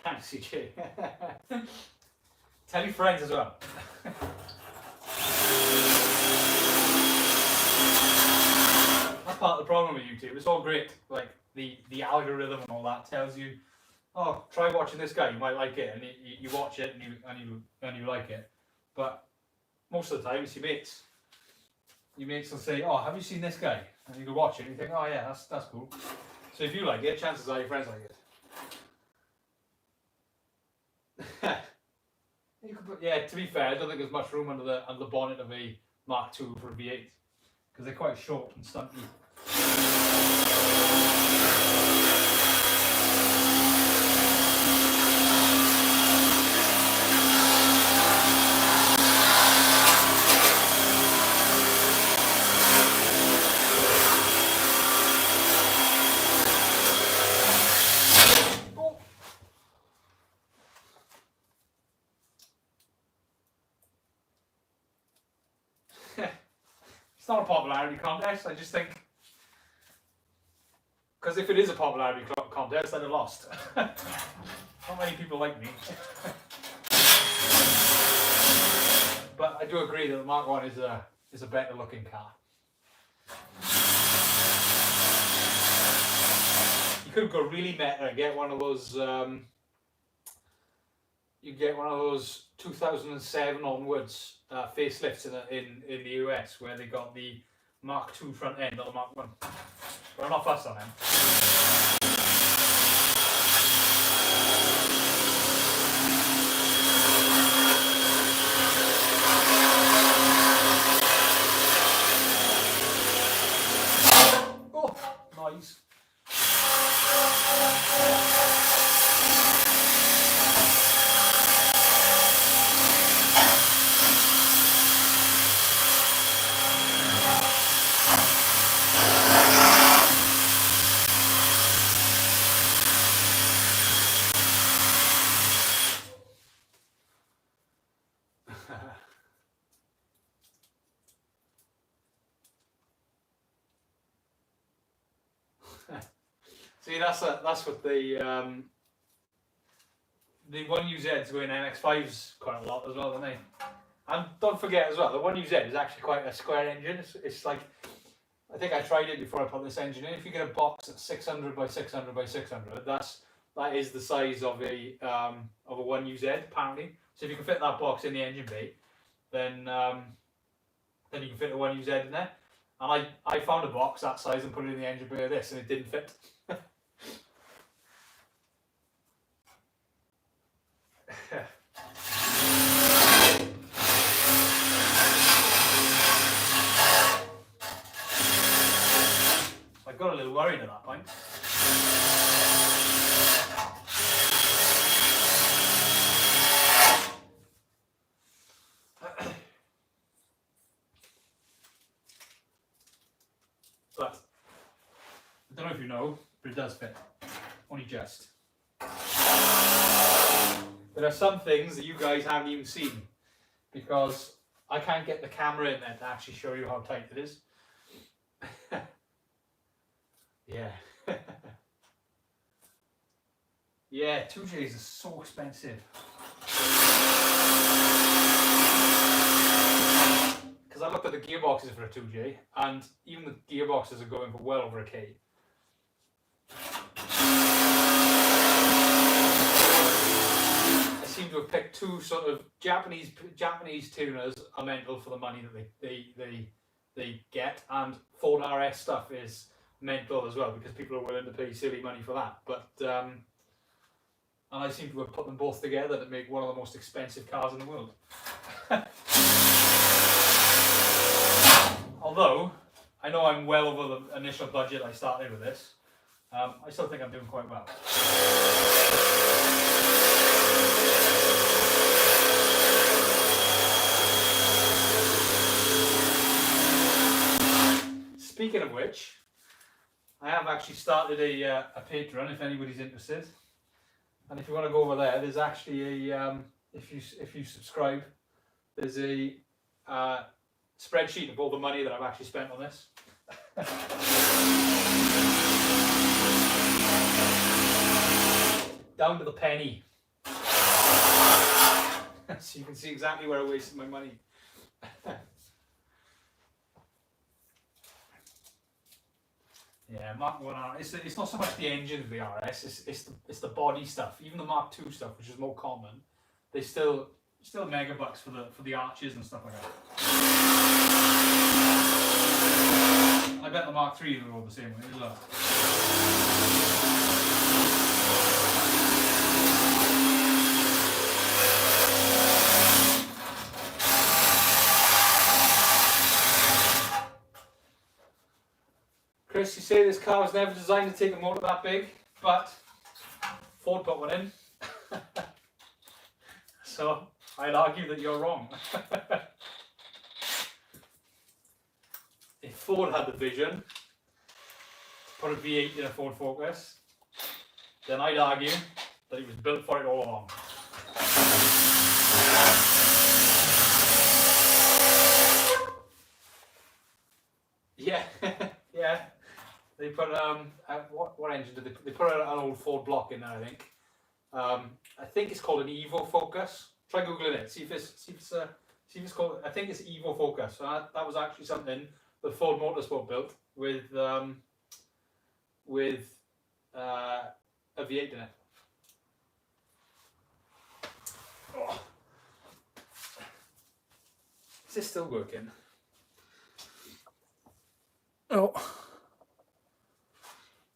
thanks, CJ. Tell your friends as well. That's part of the problem with YouTube. It's all great, like the algorithm and all that tells you, oh, try watching this guy, you might like it, and you watch it and you like it. But most of the time, it's your mates. Your mates will say, oh, have you seen this guy? And you go watch it and you think, oh yeah, that's cool. So if you like it, chances are your friends like it. Yeah, to be fair, I don't think there's much room under the bonnet of a Mark II for a V8 because they're quite short and stunty. It's not a popularity contest. I just think, because if it is a popularity contest, then I lost. Not many people like me. But I do agree that the Mark I is a better looking car. You could go really meta and get one of those. You get one of those 2007 onwards facelifts in the US where they got the Mark II front end, not the Mark I. But I'm not fussed on them. Oh, nice. See, that's what the 1UZ's going MX5s quite a lot as well, don't they? And don't forget as well, the 1UZ is actually quite a square engine. It's like, I think I tried it before I put this engine in. If you get a box that's 600 by 600 by 600, that is the size of a 1UZ apparently. So if you can fit that box in the engine bay, then you can fit a 1UZ in there. And I found a box that size and put it in the engine bay of this, and it didn't fit. I got a little worried at that point. But I don't know if you know, but it does fit. Only just. There are some things that you guys haven't even seen because I can't get the camera in there to actually show you how tight it is. Yeah. Yeah, 2Js are so expensive. Because I looked at the gearboxes for a 2J, and even the gearboxes are going for well over a K. I seem to have picked two sort of Japanese tuners are mental for the money that they get, and Ford RS stuff is mental as well because people are willing to pay silly money for that. But and I seem to have put them both together to make one of the most expensive cars in the world. Although I know I'm well over the initial budget I started with this, I still think I'm doing quite well. Speaking of which, I have actually started a Patreon if anybody's interested, and if you want to go over there, there's actually a if you subscribe, there's a spreadsheet of all the money that I've actually spent on this. Down to the penny. So you can see exactly where I wasted my money. Yeah, Mark 1 RS. It's not so much the engine of the RS. It's the body stuff. Even the Mark 2 stuff, which is more common, they still mega bucks for the arches and stuff like that. I bet the Mark 3 are all the same way. Look. Chris, you say this car was never designed to take a motor that big, but Ford put one in. So I'd argue that you're wrong. If Ford had the vision to put a V8 in a Ford Focus, then I'd argue that it was built for it all along. Yeah, yeah. They put what engine did they put an old Ford block in there? I think. I think it's called an Evo Focus. Try googling it. See if it's called. I think it's Evo Focus. So that was actually something that Ford Motorsport built with a V8 in it. Oh. Is this still working? Oh.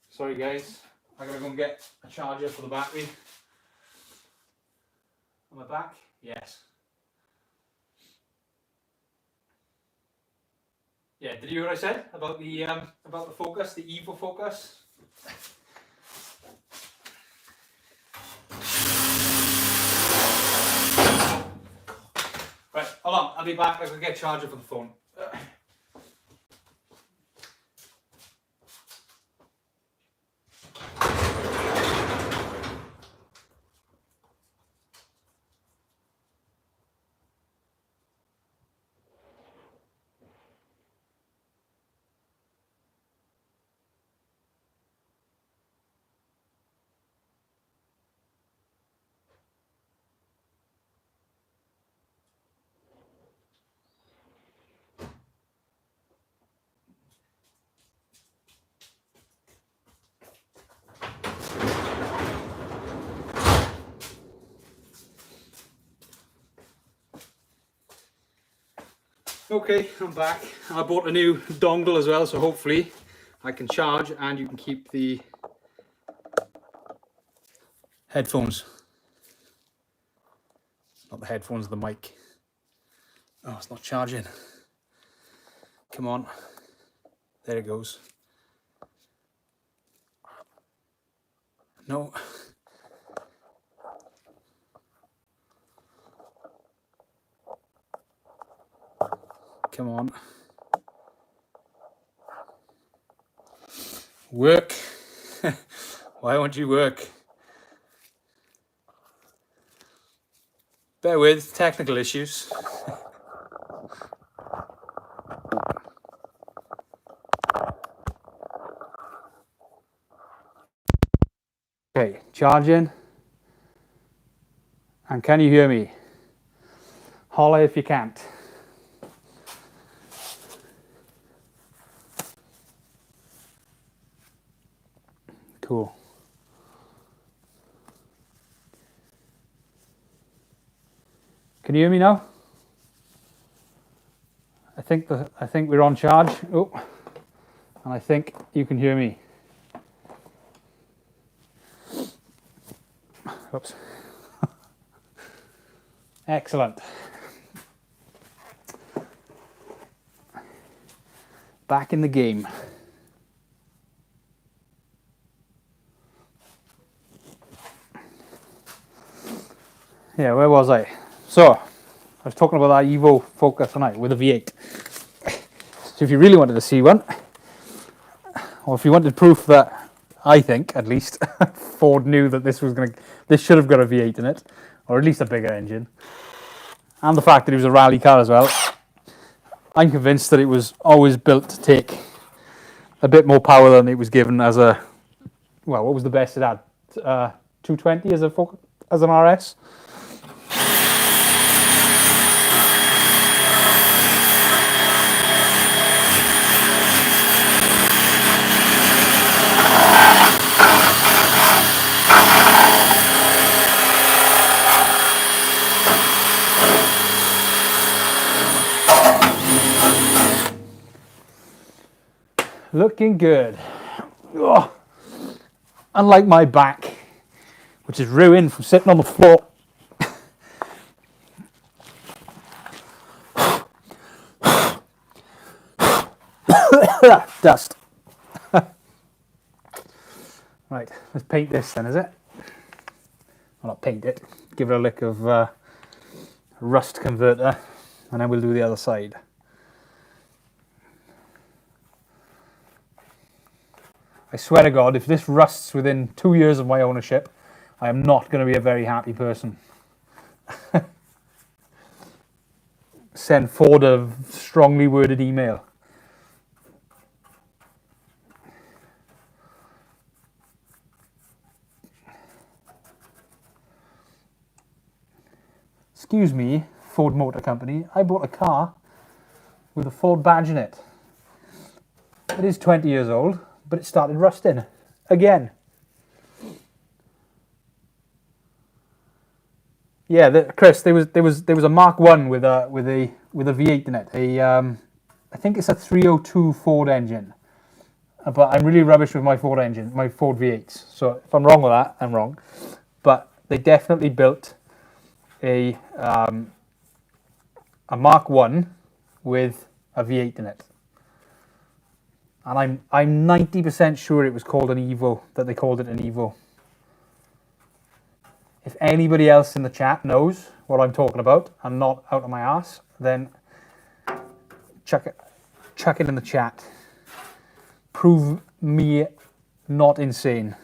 Sorry guys, I gotta go and get a charger for the battery. On my back? Yes. Yeah, did you hear what I said about the Focus, the Evo Focus? Right, hold on, I'll be back. I'm gonna get a charger for the phone. Okay, I'm back. I bought a new dongle as well, so hopefully I can charge and you can keep the headphones. Not the headphones, the mic. Oh, it's not charging. Come on. There it goes. No. Come on. Work. Why won't you work? Bear with, technical issues. Okay, charging. And can you hear me? Holler if you can't. Cool. Can you hear me now? I think we're on charge. Oh, and I think you can hear me. Oops. Excellent. Back in the game. Yeah, where was I? So, I was talking about that Evo Focus tonight with a V8. So if you really wanted to see one, or if you wanted proof that, I think, at least, Ford knew that this should have got a V8 in it, or at least a bigger engine, and the fact that it was a rally car as well, I'm convinced that it was always built to take a bit more power than it was given as a well, what was the best it had? 220 as an RS. Looking good. Oh, unlike my back, which is ruined from sitting on the floor. Dust. Right, let's paint this then, is it? Well, not paint it. Give it a lick of rust converter, and then we'll do the other side. I swear to God, if this rusts within 2 years of my ownership, I am not going to be a very happy person. Send Ford a strongly worded email. Excuse me, Ford Motor Company, I bought a car with a Ford badge in it. It is 20 years old, but it started rusting again. Yeah, Chris, there was a Mark 1 with a V8 in it. I think it's a 302 Ford engine. But I'm really rubbish with my Ford engine, my Ford V8s. So if I'm wrong with that, I'm wrong. But they definitely built a Mark 1 with a V8 in it. And I'm 90% sure it was called an Evo, that they called it an Evo. If anybody else in the chat knows what I'm talking about and not out of my ass, then chuck it in the chat. Prove me not insane.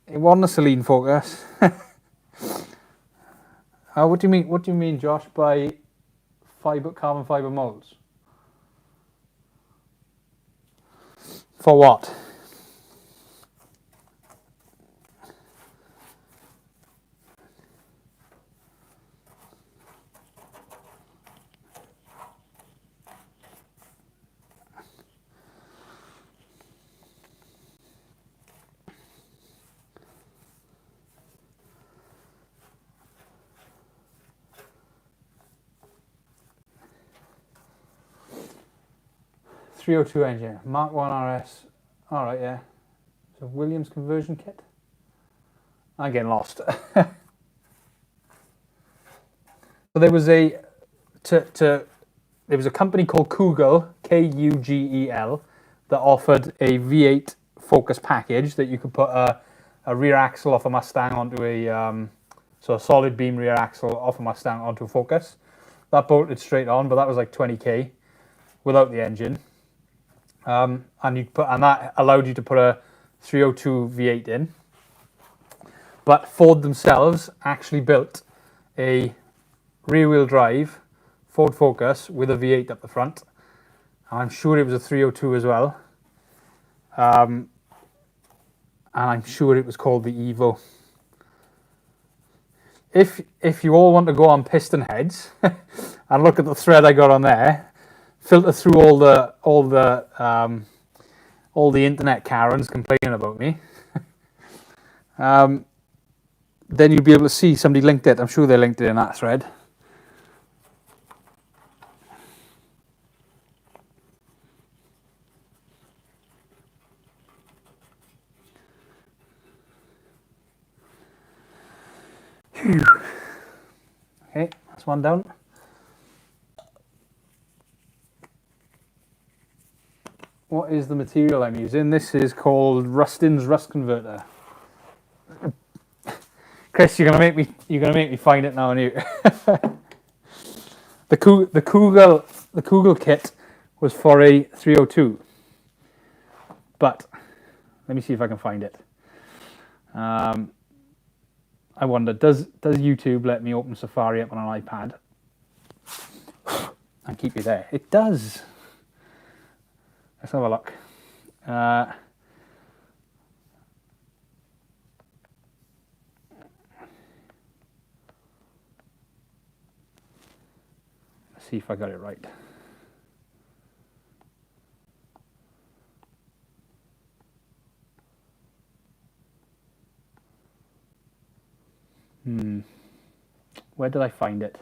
It wasn't a Celine Focus. What do you mean? What do you mean, Josh? By carbon fiber molds? For what? .302 engine, Mark 1 RS. All right, yeah. So Williams conversion kit. I'm getting lost. So there was a company called Kugel, Kugel, that offered a V8 Focus package that you could put a rear axle off a Mustang onto a solid beam rear axle off a Mustang onto a Focus. That bolted straight on, but that was like 20k without the engine. And that allowed you to put a 302 V8 in. But Ford themselves actually built a rear-wheel drive Ford Focus with a V8 up the front. I'm sure it was a 302 as well. And I'm sure it was called the Evo. If you all want to go on piston heads and look at the thread I got on there, filter through all the internet Karens complaining about me, then you'll be able to see somebody linked it. I'm sure they linked it in that thread. Whew. Okay, that's one down. What is the material I'm using? This is called Rustin's Rust Converter. Chris, you're gonna make me find it now, aren't you? the Kugel kit was for a 302, but let me see if I can find it. I wonder, does YouTube let me open Safari up on an iPad and keep you there? It does. Let's have a look. Let's see if I got it right. Where did I find it?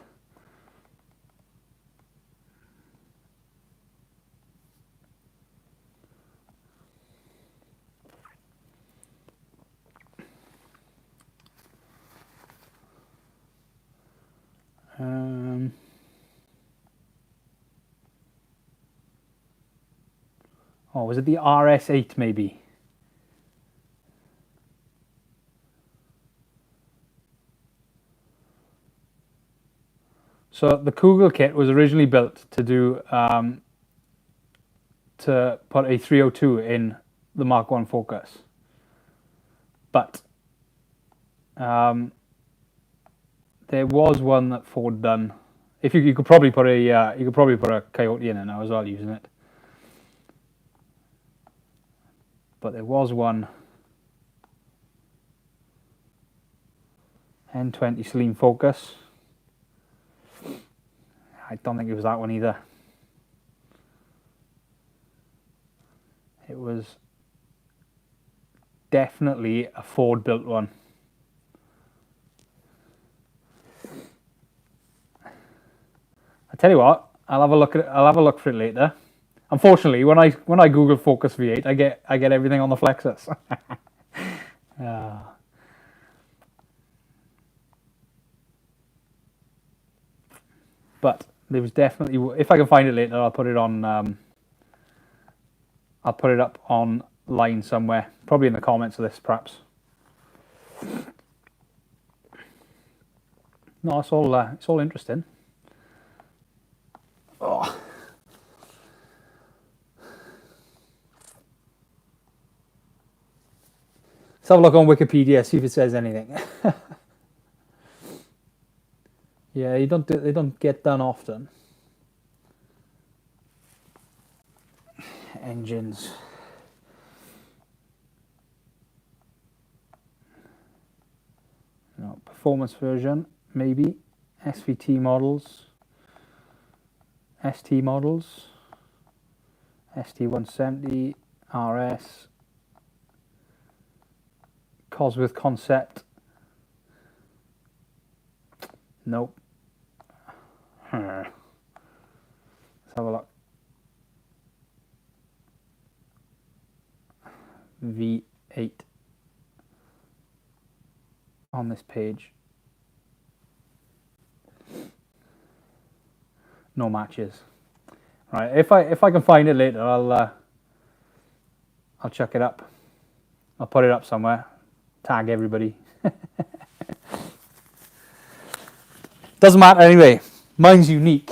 Oh, was it the RS8 maybe? So the Kugel kit was originally built to do to put a 302 in the Mark 1 Focus, but there was one that Ford done. If you could probably put a Coyote in it now as well using it, but there was one N20 Slim Focus. I don't think it was that one either. It was definitely a Ford built one. I tell you what, I'll have a look for it later. Unfortunately, when I Google Focus V8, I get everything on the Flexus. But there was definitely, if I can find it later, I'll put it on. I'll put it up online somewhere, probably in the comments of this, perhaps. No, it's all interesting. Oh. Let's have a look on Wikipedia, see if it says anything. Yeah, they don't get done often. Engines. No, performance version, maybe. SVT models. ST models. ST170, RS. Cosworth concept. Nope. Let's have a look. V8 on this page. No matches. Right, if I can find it later, I'll chuck it up. I'll put it up somewhere. Tag everybody. Doesn't matter anyway. Mine's unique.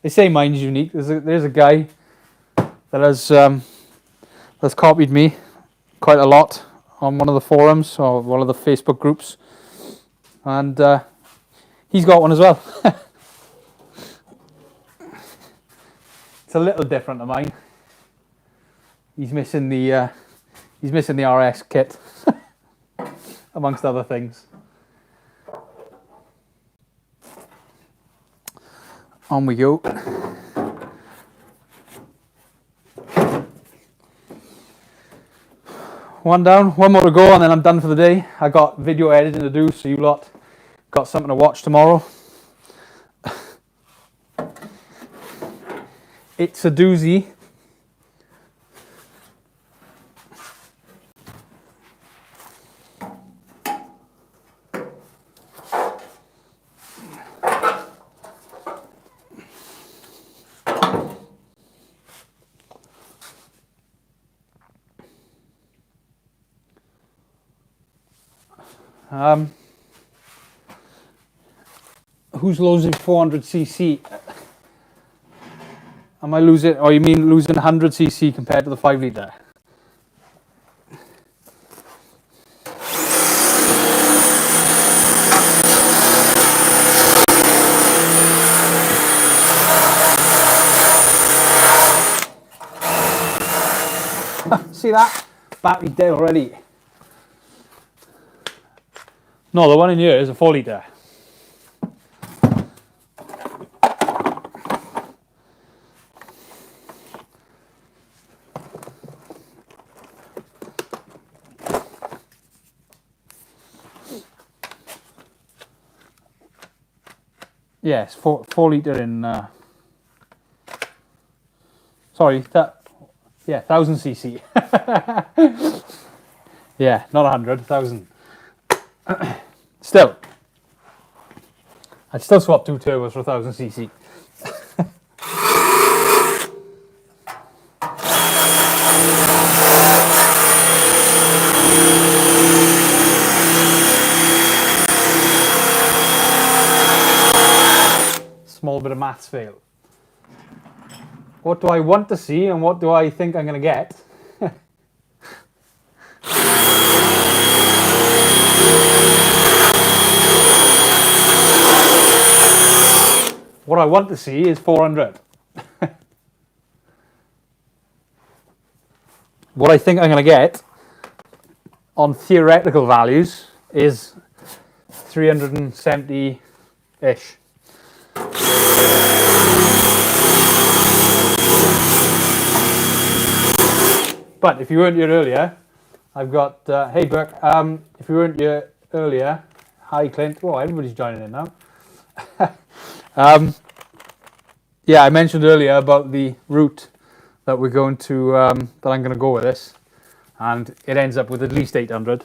They say mine's unique. There's a guy that has copied me quite a lot on one of the forums or one of the Facebook groups, and he's got one as well. It's a little different to mine. He's missing the RS kit, amongst other things. On we go. One down, one more to go, and then I'm done for the day. I got video editing to do, so you lot got something to watch tomorrow. It's a doozy. who's losing 400cc? Am I losing, or you mean losing 100cc compared to the 5 litre? See that? Battery dead already. No, the one in here is a 4 litre. Yes, 4 litre in. Sorry, 1000cc. Yeah, not 100, 1000. Still, I'd still swap 2 turbos for 1000cc. Small bit of maths fail. What do I want to see and what do I think I'm going to get? What I want to see is 400. What I think I'm going to get on theoretical values is 370-ish. But if you weren't here earlier, I've got, hey Burke, if you weren't here earlier, hi Clint, oh everybody's joining in now. Yeah, I mentioned earlier about the route that we're going to, that I'm going to go with this, and it ends up with at least 800.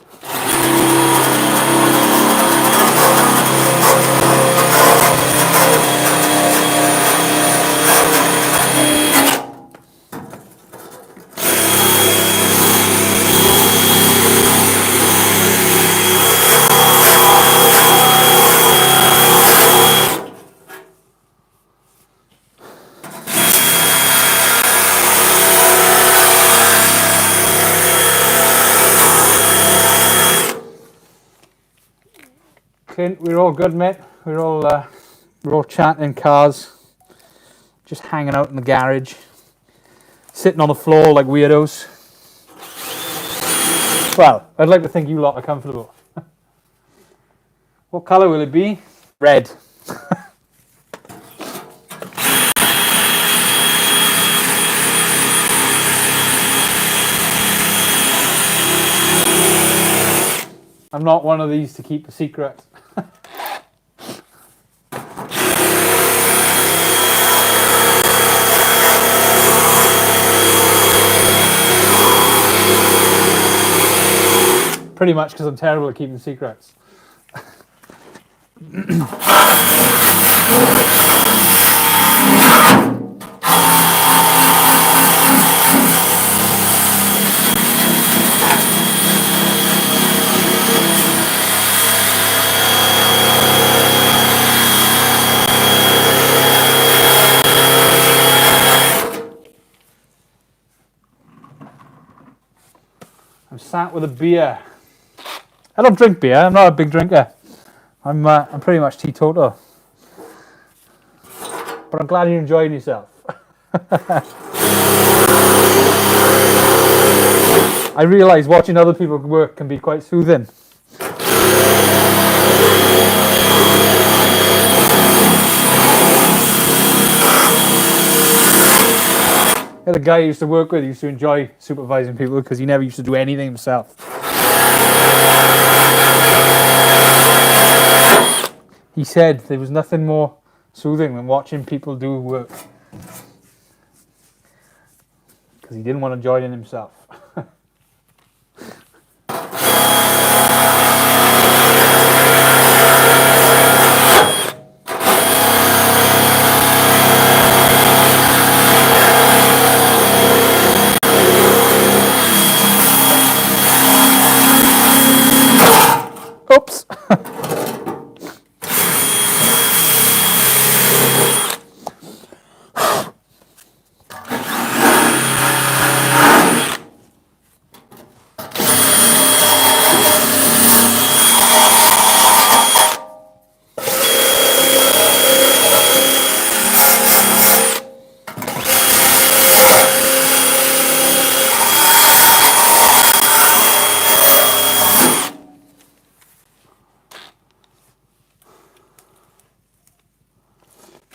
Clint, we're all good, mate. We're all chatting cars, just hanging out in the garage, sitting on the floor like weirdos. Well, I'd like to think you lot are comfortable. What colour will it be? Red. I'm not one of these to keep a secret. Pretty much because I'm terrible at keeping secrets. I'm sat with a beer. I don't drink beer. I'm not a big drinker. I'm pretty much teetotal. But I'm glad you're enjoying yourself. I realise watching other people work can be quite soothing. The guy I used to work with used to enjoy supervising people because he never used to do anything himself. He said there was nothing more soothing than watching people do work because he didn't want to join in himself. Oops.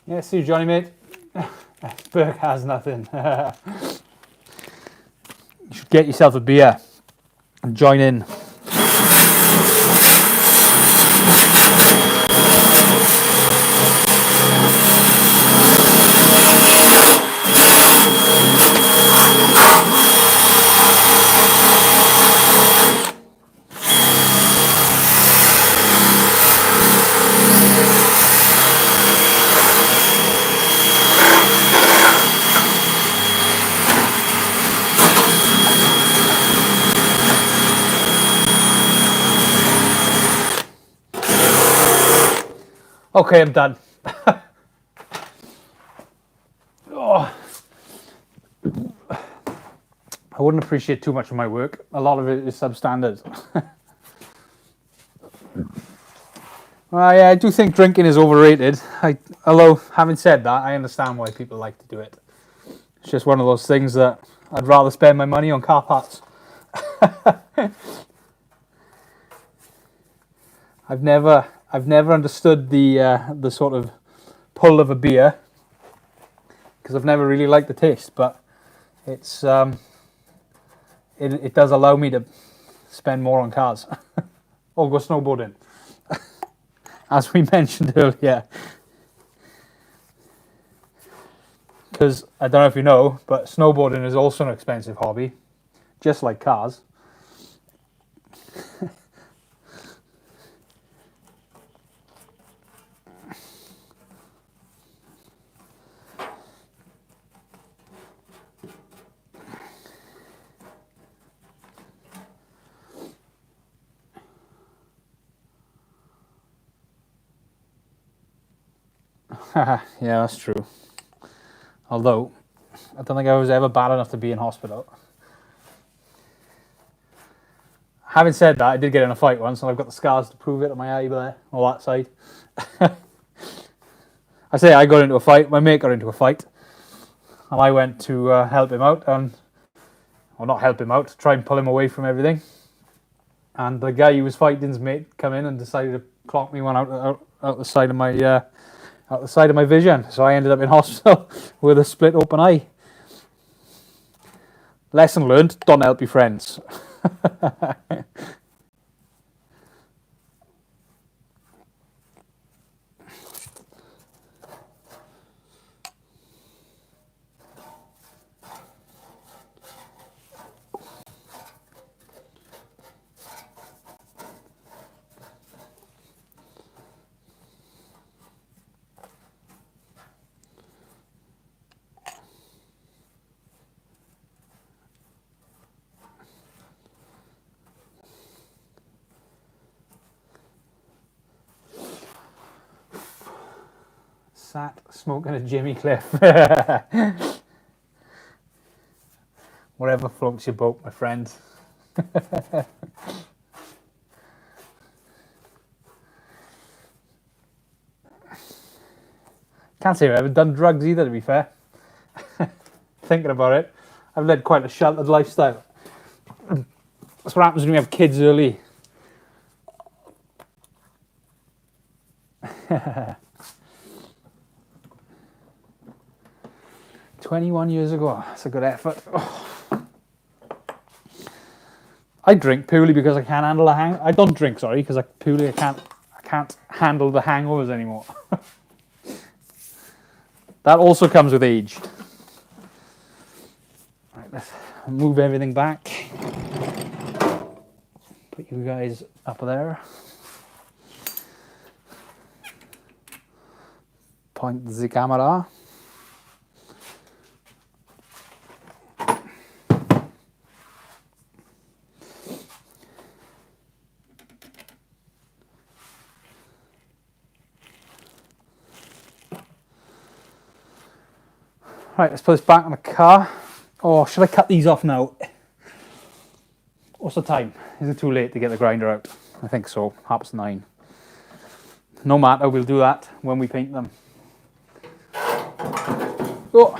Yeah, see you, Johnny, mate. Burke has nothing. You should get yourself a beer and join in. Okay, I'm done. Oh, I wouldn't appreciate too much of my work. A lot of it is substandard. Well, yeah, I do think drinking is overrated. Although, having said that, I understand why people like to do it. It's just one of those things that I'd rather spend my money on car parts. I've never understood the sort of pull of a beer because I've never really liked the taste, but it's it does allow me to spend more on cars or go snowboarding, as we mentioned earlier. Because I don't know if you know, but snowboarding is also an expensive hobby, just like cars. Yeah, that's true. Although, I don't think I was ever bad enough to be in hospital. Having said that, I did get in a fight once, and I've got the scars to prove it on my eye there, or that side. I say I got into a fight, my mate got into a fight, and I went to help him out, or not help him out, try and pull him away from everything. And the guy he was fighting's mate come in and decided to clock me one out the side of my vision. So I ended up in hospital with a split open eye. Lesson learned: don't help your friends. Sat smoking a Jimmy Cliff. Whatever floats your boat, my friend. Can't say I've ever done drugs either, to be fair. Thinking about it, I've led quite a sheltered lifestyle. That's what happens when you have kids early. 21 years ago, that's a good effort. Oh. I drink purely because I can't handle the hang. I don't drink, sorry, because I can't handle the hangovers anymore. That also comes with age. Right, let's move everything back. Put you guys up there. Point the camera. Right, let's put this back on the car. Oh, should I cut these off now? What's the time? Is it too late to get the grinder out? I think so, 9:30. No matter, we'll do that when we paint them. Oh.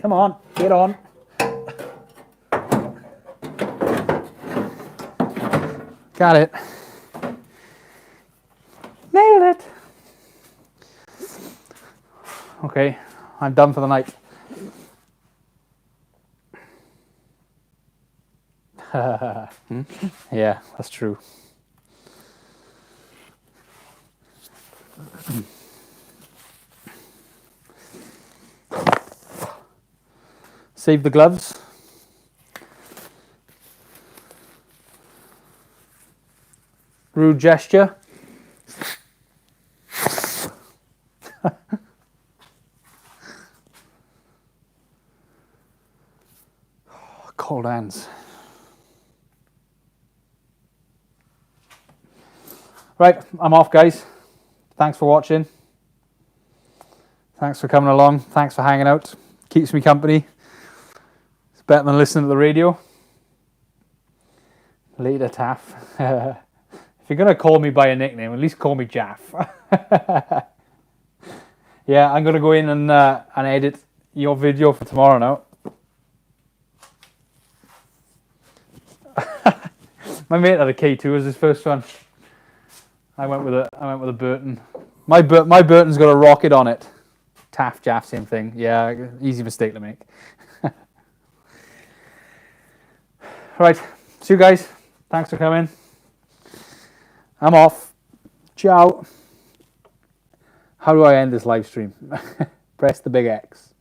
Come on, get on. Got it. Nailed it. Okay, I'm done for the night. Yeah, that's true. Save the gloves. Rude gesture. Cold hands. Right, I'm off, guys. Thanks for watching. Thanks for coming along. Thanks for hanging out. Keeps me company. It's better than listening to the radio. Later, Taff. If you're going to call me by a nickname, at least call me Jaff. Yeah, I'm going to go in and edit your video for tomorrow now. My mate had a K2 as his first one. I went with a Burton. My Burton's got a rocket on it. Taff, Jaff, same thing. Yeah, easy mistake to make. Right, see you guys. Thanks for coming. I'm off. Ciao. How do I end this live stream? Press the big X.